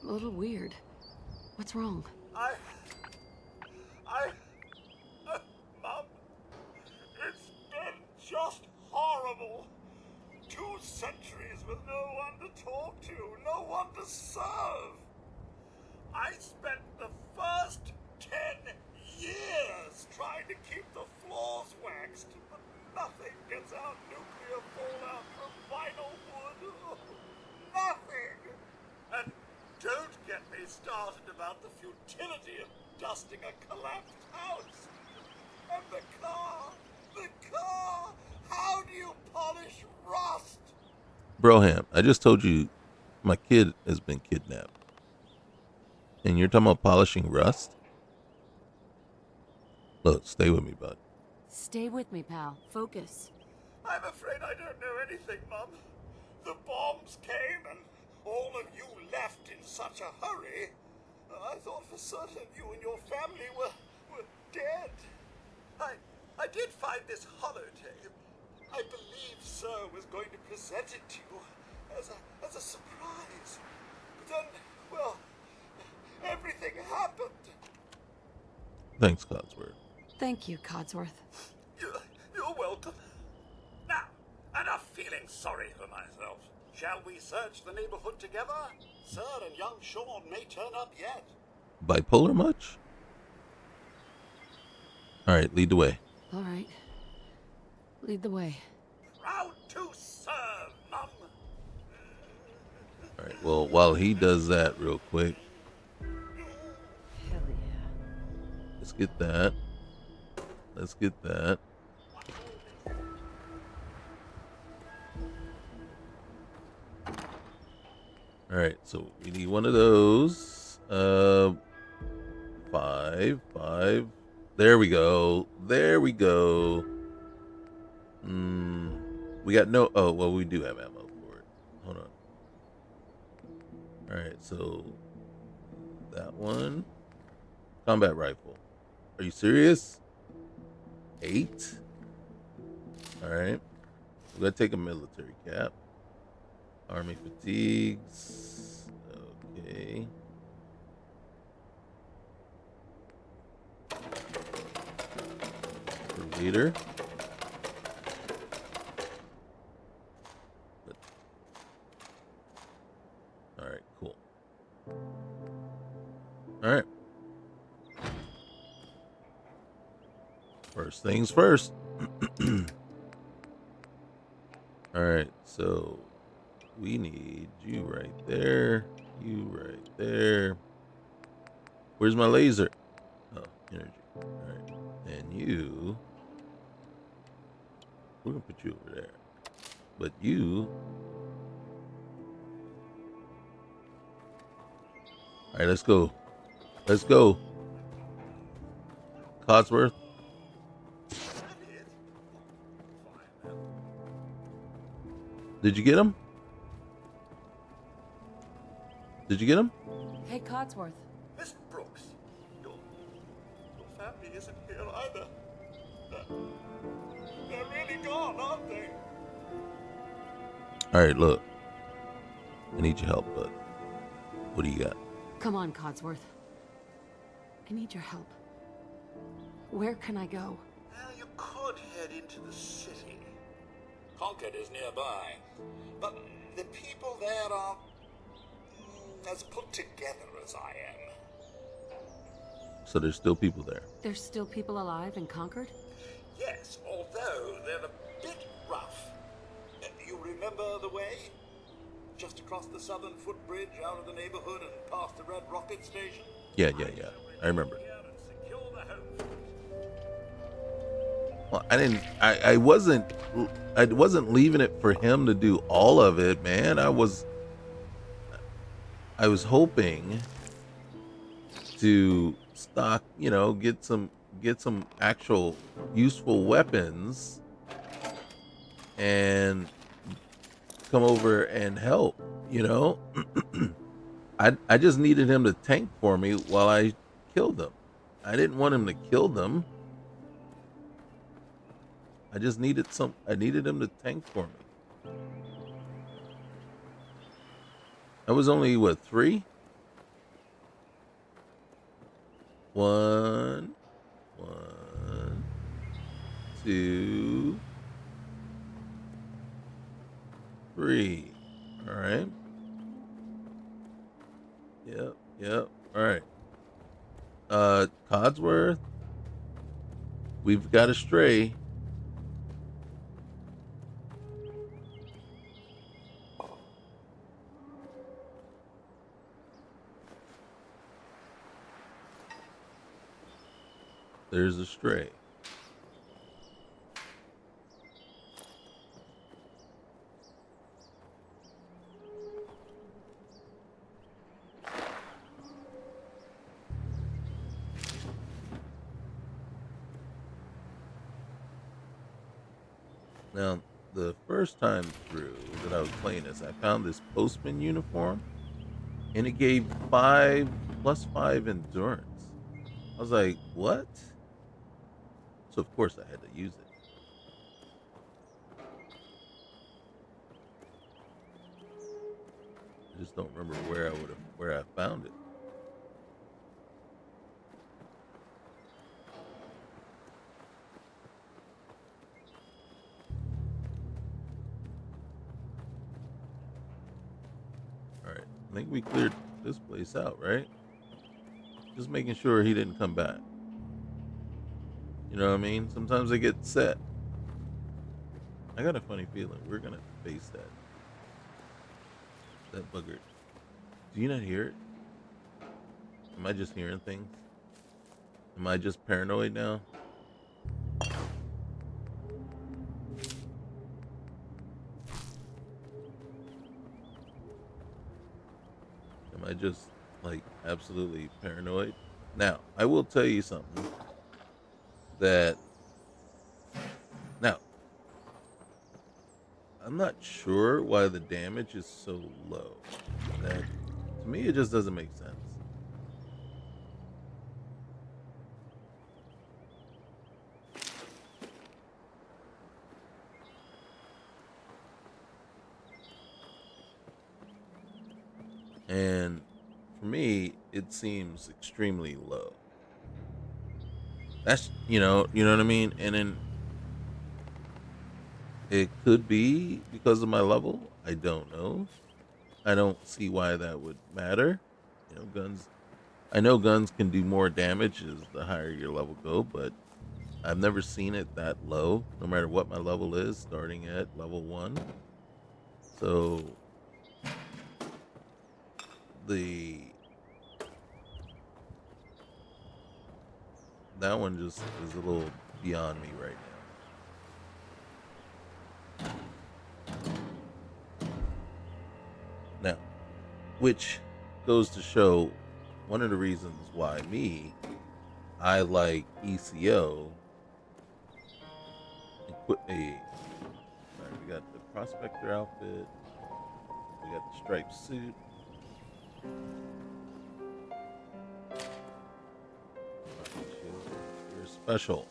a little weird. What's wrong? Mum, it's been just horrible. 2 centuries with no one to talk to, no one to serve. I spent the first 10 years trying to keep the floors waxed, but nothing gets out nuclear fallout from vinyl wood. Nothing. And don't get me started about the futility of dusting a collapsed house. And the car. How do you polish rust? Broham, I just told you my kid has been kidnapped. And you're talking about polishing rust? Look, stay with me, bud. Stay with me, pal. Focus. I'm afraid I don't know anything, Mum. The bombs came and all of you left in such a hurry. I thought for certain you and your family were dead. I did find this holotape. I believe Sir was going to present it to you as a surprise. But then, well, everything happened. Thanks, Codsworth. Thank you, Codsworth. You're welcome. Now, enough feeling sorry for myself. Shall we search the neighborhood together? Sir and young Sean may turn up yet. Bipolar much? All right, lead the way. All right. Lead the way. Proud to serve, Mum. All right, well, while he does that real quick, Hell yeah. let's get that. Let's get that. All right, so we need one of those. 5. There we go. We got no. Oh, well, we do have ammo for it. Hold on. All right, so that one. Combat rifle. Are you serious? 8. All right. We gotta take a military cap. Army fatigues. Okay. For leader. All right, cool. All right. First things first. All right, so we need you right there. You right there. Where's my laser? Oh, energy. All right. And you. We're going to put you over there. But you. All right, let's go. Let's go. Codsworth. Did you get him? Did you get him? Hey, Codsworth. Miss Brooks, your family isn't here either. They're really gone, aren't they? All right, look. I need your help, bud. What do you got? Come on, Codsworth. I need your help. Where can I go? Well, you could head into the city. Concord is nearby. But the people there are as put together as I am. So there's still people there. There's still people alive in Concord? Yes, although they're a bit rough. You remember the way? Just across the southern footbridge, out of the neighborhood, and past the Red Rocket Station? Yeah. I remember. Well, I wasn't leaving it for him to do all of it, man. I was hoping to stock, get some actual useful weapons and come over and help, you know? I just needed him to tank for me while I killed them. I didn't want him to kill them. I needed him to tank for me. I was only, what, 3? 1, 2, 3. All right. Yep. All right. Codsworth, we've got a stray. There's a stray. Now, the first time through that I was playing this, I found this postman uniform, and it gave 5 + 5 endurance. I was like, what? So of course I had to use it. I just don't remember where I found it. All right, I think we cleared this place out, right? Just making sure he didn't come back. You know what I mean? Sometimes they get set. I got a funny feeling we're gonna face that bugger. Do you not hear it? Am I just hearing things? Am I just paranoid now? Am I just like absolutely paranoid? Now, I will tell you something that now I'm not sure why the damage is so low. That to me it just doesn't make sense. And for me, it seems extremely low. That's you know what I mean? And then it could be because of my level. I don't know. I don't see why that would matter. Guns. I know guns can do more damage as the higher your level go, but I've never seen it that low, no matter what my level is, starting at level 1. So the that one just is a little beyond me right now. Now, which goes to show one of the reasons why I like ECO. Sorry, we got the prospector outfit. We got the striped suit. You're special.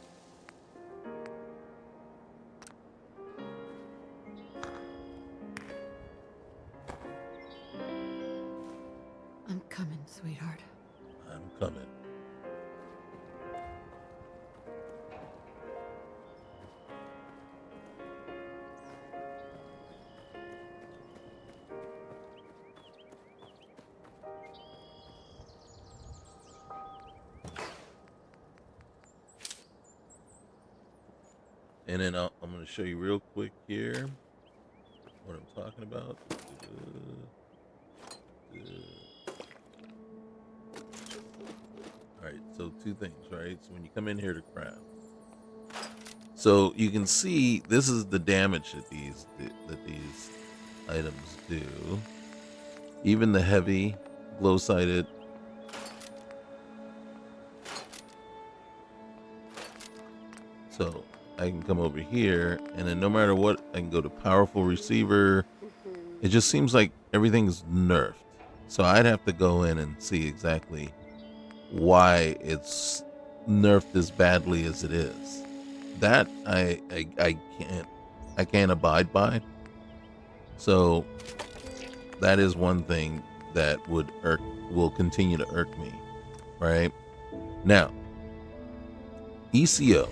And then I'm going to show you real quick here what I'm talking about. All right, so two things, right? So when you come in here to craft, so you can see this is the damage that these items do. Even the heavy glow-sighted. So I can come over here, and then no matter what, I can go to powerful receiver. It just seems like everything's nerfed. So I'd have to go in and see exactly why it's nerfed as badly as it is. That I can't abide by. So that is one thing that will continue to irk me, right? Now, ECO,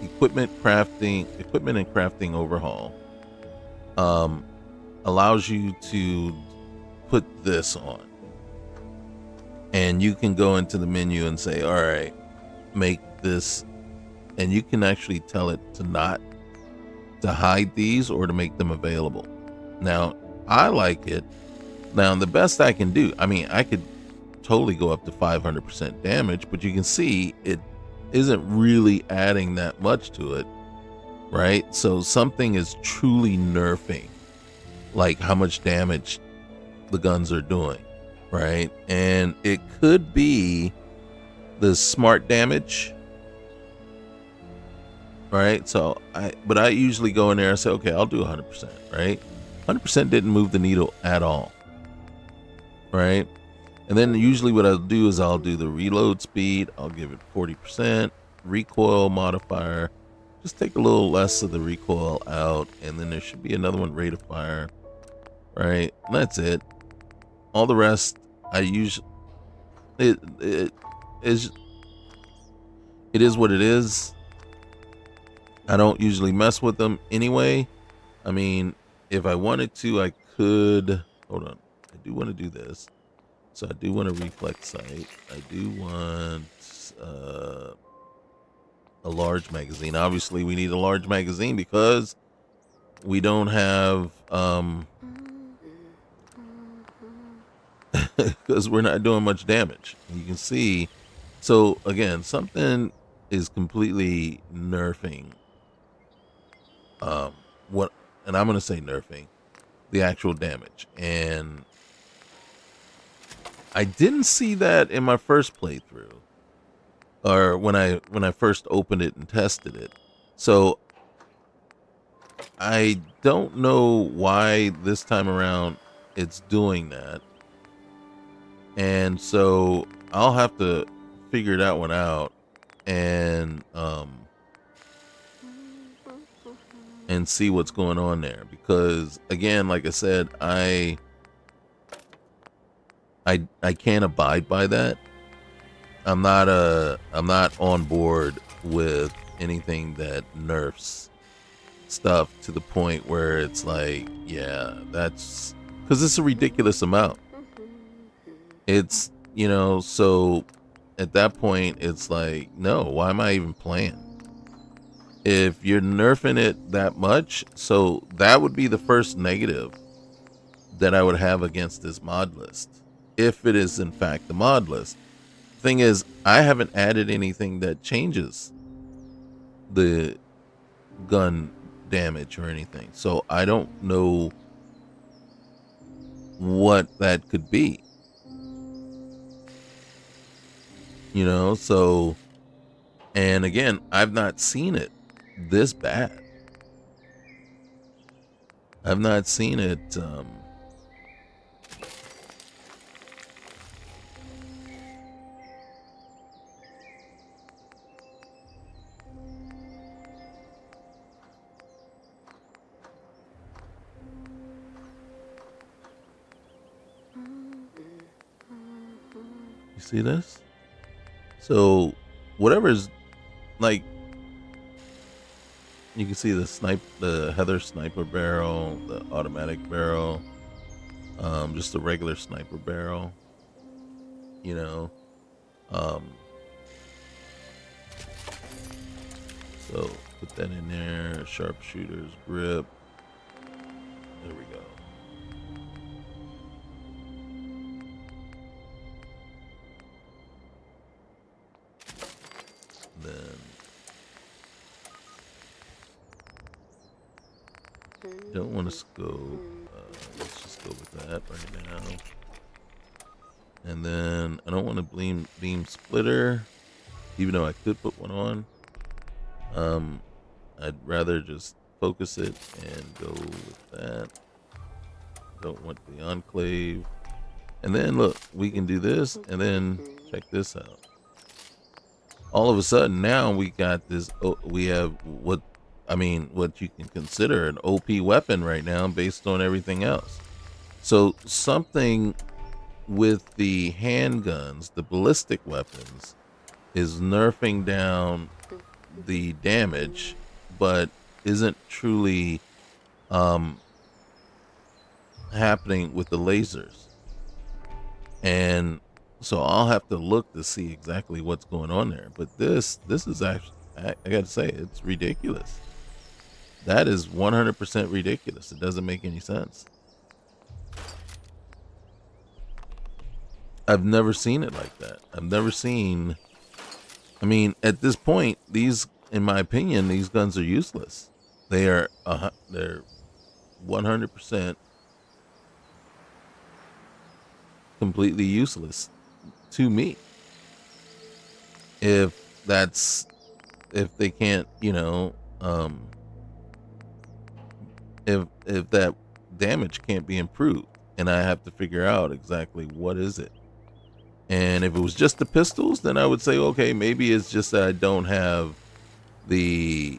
equipment and crafting overhaul, allows you to put this on, and you can go into the menu and say, all right, make this, and you can actually tell it to hide these or to make them available. Now, I like it. Now, the best I can do, I mean, I could totally go up to 500% damage, but you can see it isn't really adding that much to it, right? So something is truly nerfing, like how much damage the guns are doing, right? And it could be the smart damage, right? So I usually go in there and say, okay, I'll do 100%, right? 100% didn't move the needle at all, right? And then usually what I'll do is I'll do the reload speed. I'll give it 40%. Recoil modifier. Just take a little less of the recoil out. And then there should be another one, rate of fire. Right? And that's it. All the rest, I usually... It is what it is. I don't usually mess with them anyway. I mean, if I wanted to, I could... Hold on. I do want to do this. So I do want a reflex sight. I do want a large magazine. Obviously, we need a large magazine because we don't have because we're not doing much damage. You can see. So again, something is completely nerfing what, and I'm gonna say nerfing the actual damage. And I didn't see that in my first playthrough, or when I first opened it and tested it. So I don't know why this time around it's doing that. And so I'll have to figure that one out and see what's going on there, because again, like I said, I can't abide by that. I'm not on board with anything that nerfs stuff to the point where it's like, yeah, that's because it's a ridiculous amount. It's, so at that point it's like, no, why am I even playing? If you're nerfing it that much, so that would be the first negative that I would have against this mod list, if it is in fact the mod list. Thing is, I haven't added anything that changes the gun damage or anything, so I don't know what that could be, so, and again, I've not seen it this bad. I've not seen it you see this? So whatever's, like, you can see the Heather sniper barrel, the automatic barrel, just a regular sniper barrel, um, So put that in there. Sharpshooter's grip. There we go. Then don't want to scope. Let's just go with that right now. And then I don't want to beam splitter, even though I could put one on. I'd rather just focus it and go with that. Don't want the enclave. And then look, we can do this, and then check this out. All of a sudden now we got this, we have what you can consider an OP weapon right now based on everything else. So something with the handguns, the ballistic weapons, is nerfing down the damage, but isn't truly happening with the lasers. And so I'll have to look to see exactly what's going on there. But this is actually, I gotta say, it's ridiculous. That is 100% ridiculous. It doesn't make any sense. I've never seen it like that. I've never seen, I mean, at this point, these, in my opinion, these guns are useless. They're 100% completely useless to me. If they can't, if that damage can't be improved, and I have to figure out exactly what is it. And if it was just the pistols, then I would say, okay, maybe it's just that I don't have the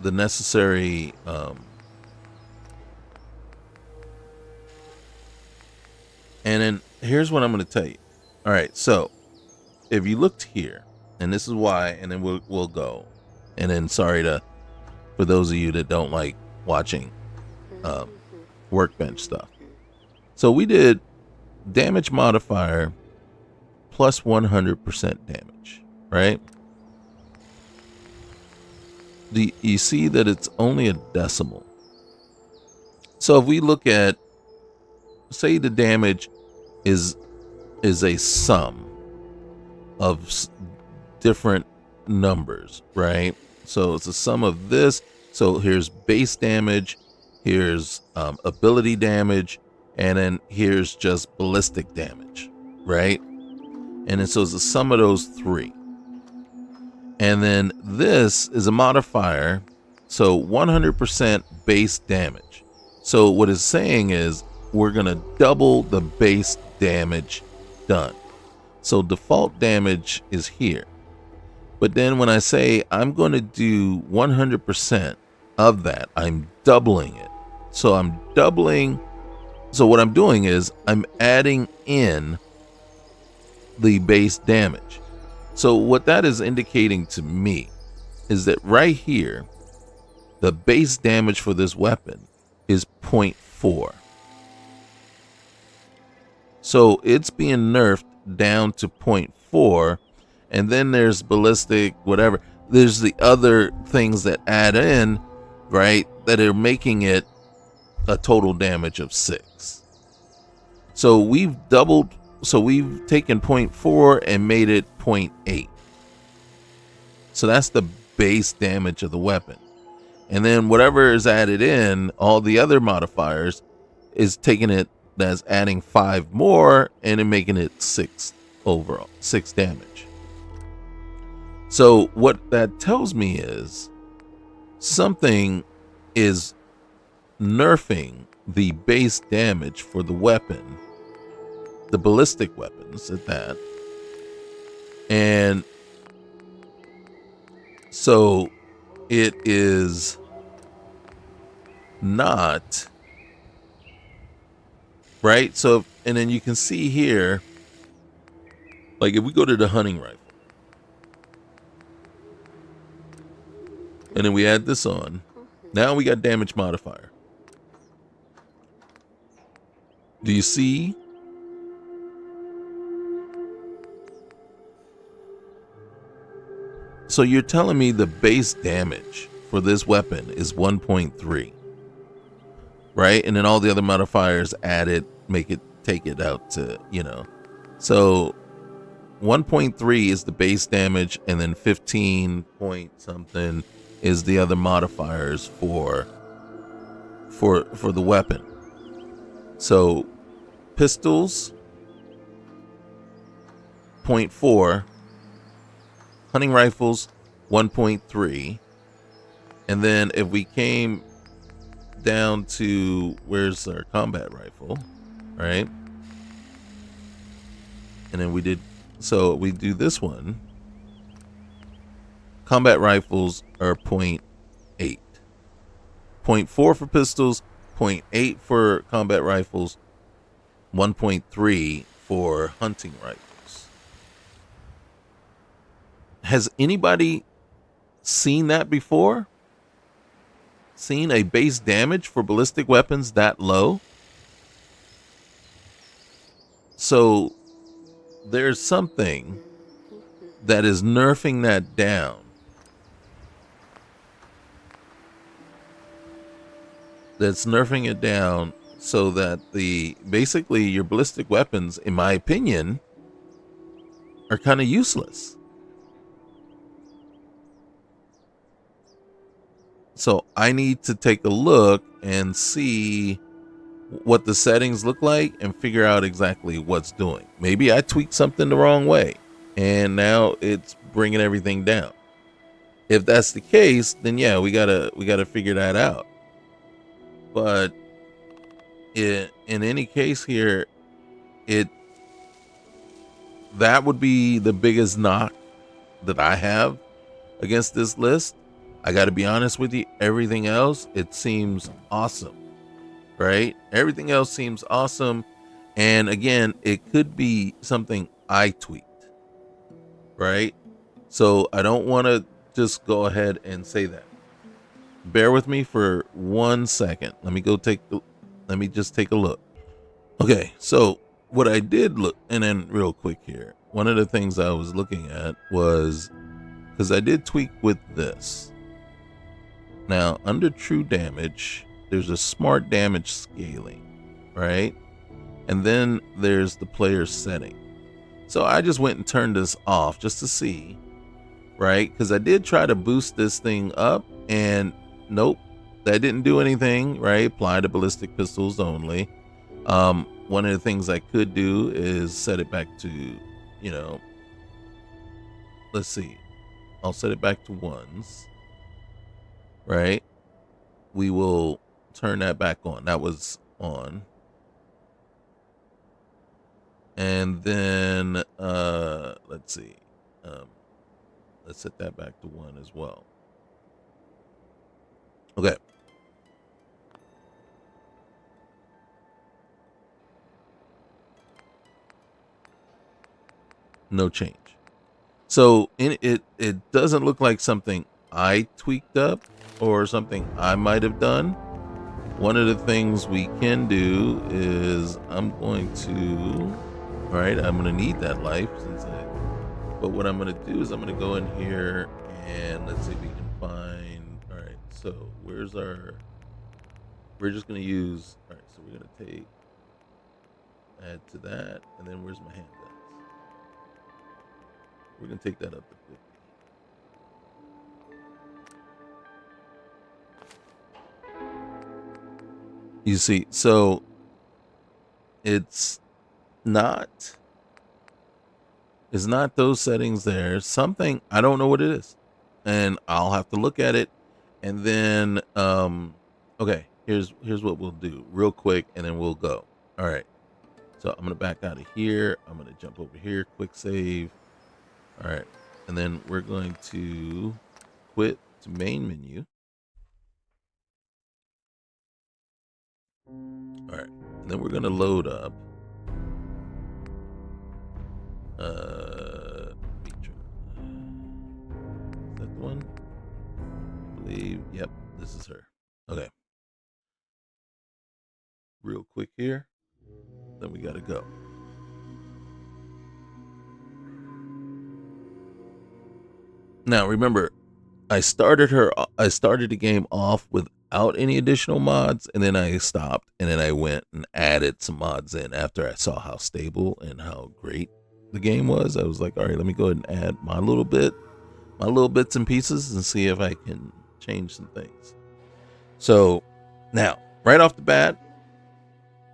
necessary and then here's what I'm going to tell you. All right, so if you looked here, and this is why, and then we'll go, and then sorry for those of you that don't like watching workbench stuff. So we did damage modifier plus 100% damage, right? You see that it's only a decimal. So if we look at, say the damage is a sum of different numbers, right? So it's a sum of this. So here's base damage, here's ability damage, and then here's just ballistic damage, right? And then so it's a sum of those three. And then this is a modifier, so 100% base damage. So what it's saying is we're going to double the base damage done. So default damage is here. But then when I say I'm going to do 100% of that, I'm doubling it. So I'm doubling. So what I'm doing is I'm adding in the base damage. So what that is indicating to me is that right here, the base damage for this weapon is 0.4. So it's being nerfed down to 0.4, and then there's ballistic, whatever. There's the other things that add in, right, that are making it a total damage of 6. So we've doubled, so we've taken 0.4 and made it 0.8. So that's the base damage of the weapon. And then whatever is added in, all the other modifiers, is taking it, that's adding 5 more and then making it 6 overall, 6 damage. So what that tells me is something is nerfing the base damage for the weapon, the ballistic weapons at that. And so it is not right. So, and then you can see here, like if we go to the hunting rifle and then we add this on, now we got damage modifier. Do you see? So you're telling me the base damage for this weapon is 1.3, right? And then all the other modifiers added make it take it out to, So 1.3 is the base damage, and then 15 point something is the other modifiers for the weapon. So pistols 0.4, hunting rifles 1.3, and then if we came down to where's our combat rifle, right? And then we do this one. Combat rifles are 0.8. 0.4 for pistols, 0.8 for combat rifles, 1.3 for hunting rifles. Has anybody seen that before? Seen a base damage for ballistic weapons that low? So there's something that is nerfing that down. That's nerfing it down so that basically your ballistic weapons, in my opinion, are kind of useless. So I need to take a look and see what the settings look like and figure out exactly what's doing. Maybe I tweaked something the wrong way and now it's bringing everything down. If that's the case, then yeah, we gotta figure that out. But in any case here, that would be the biggest knock that I have against this list. I got to be honest with you. Everything else, it seems awesome, right? Everything else seems awesome. And again, it could be something I tweaked, right? So I don't want to just go ahead and say that. Bear with me for 1 second. Let me just take a look. Okay, so what I did look, and then real quick here, one of the things I was looking at was, because I did tweak with this. Now, under true damage, there's a smart damage scaling, right? And then there's the player setting. So I just went and turned this off just to see, right? Because I did try to boost this thing up, and nope, that didn't do anything, right? Apply to ballistic pistols only. One of the things I could do is set it back to, let's see. I'll set it back to ones, right? We will turn that back on. That was on. And then, let's see. Let's set that back to 1 as well. Okay. No change. So it doesn't look like something I tweaked up or something I might have done. One of the things we can do is I'm going to need that life but what I'm going to do is I'm going to go in here and let's see if we can find, all right, so we're just going to use, all right, so we're going to add to that, and then where's my handguns? We're going to take that up to 50. You see, so it's not those settings there. Something, I don't know what it is. And I'll have to look at it. And then okay, here's what we'll do real quick and then we'll go. All right. So I'm gonna back out of here. I'm gonna jump over here, quick save. All right. And then we're going to quit to main menu. All right. And then we're gonna load up. Is that the one? I believe. Yep, this is her. Okay. Real quick here. Then we gotta go. Now remember, I started the game off without any additional mods, and then I stopped, and then I went and added some mods in after I saw how stable and how great the game was. I was like, all right, let me go ahead and add my little bits and pieces, and see if I can change some things. So now, right off the bat,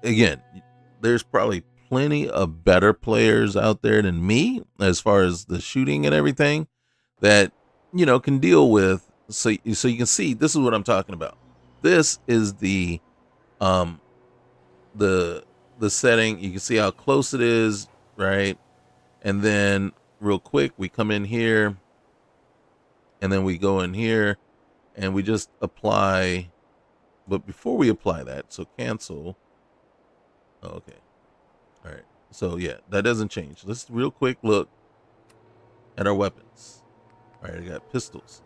again, there's probably plenty of better players out there than me as far as the shooting and everything that can deal with. So you can see, this is what I'm talking about. This is um the the setting. You can see how close it is, right? And then real quick, we come in here, and then we go in here, and we just apply. But before we apply that, so cancel. Oh, okay. All right. So yeah, that doesn't change. Let's real quick look at our weapons. All right, I got pistols.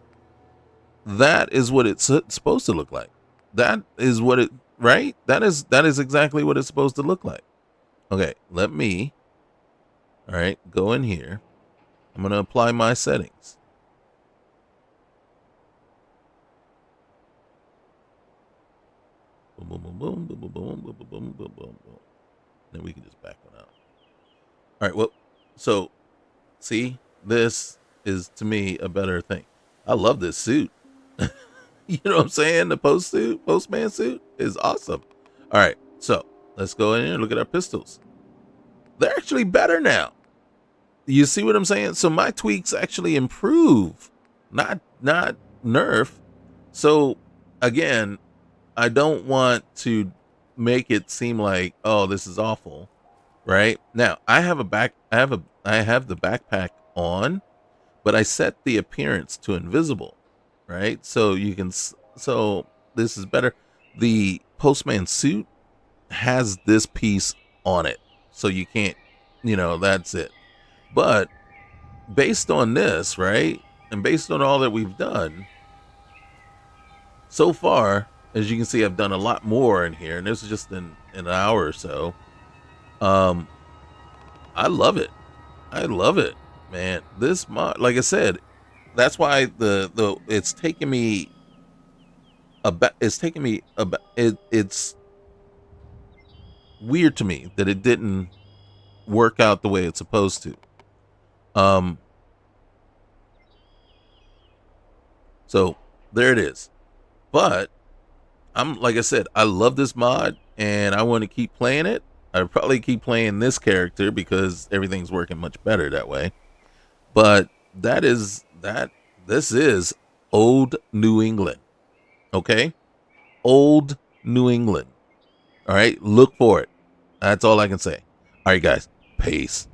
That is what it's supposed to look like. That is what it right? That is exactly what it's supposed to look like. Okay, let me all right, go in here. I'm going to apply my settings. Boom, boom, boom, boom, boom, boom, boom, boom, boom, boom, boom, boom. Then we can just back one out. All right, well, so see, this is to me a better thing. I love this suit. You know what I'm saying? The postman suit is awesome. All right, so let's go in here and look at our pistols. They're actually better now. You see what I'm saying? So my tweaks actually improve, not nerf. So again, I don't want to make it seem like, oh, this is awful. Right? Now, I have the backpack on, but I set the appearance to invisible, right? So so this is better. The postman suit has this piece on it. So you can't, that's it. But based on this, right? And based on all that we've done so far, as you can see, I've done a lot more in here, and this is just in an hour or so. I love it. I love it, man. This mod, like I said, that's why it's taking me it's weird to me that it didn't work out the way it's supposed to. So there it is. But like I said, I love this mod, and I want to keep playing it. I'd probably keep playing this character because everything's working much better that way. But this is old New England. Okay? Old New England. All right? Look for it. That's all I can say. All right, guys. Peace.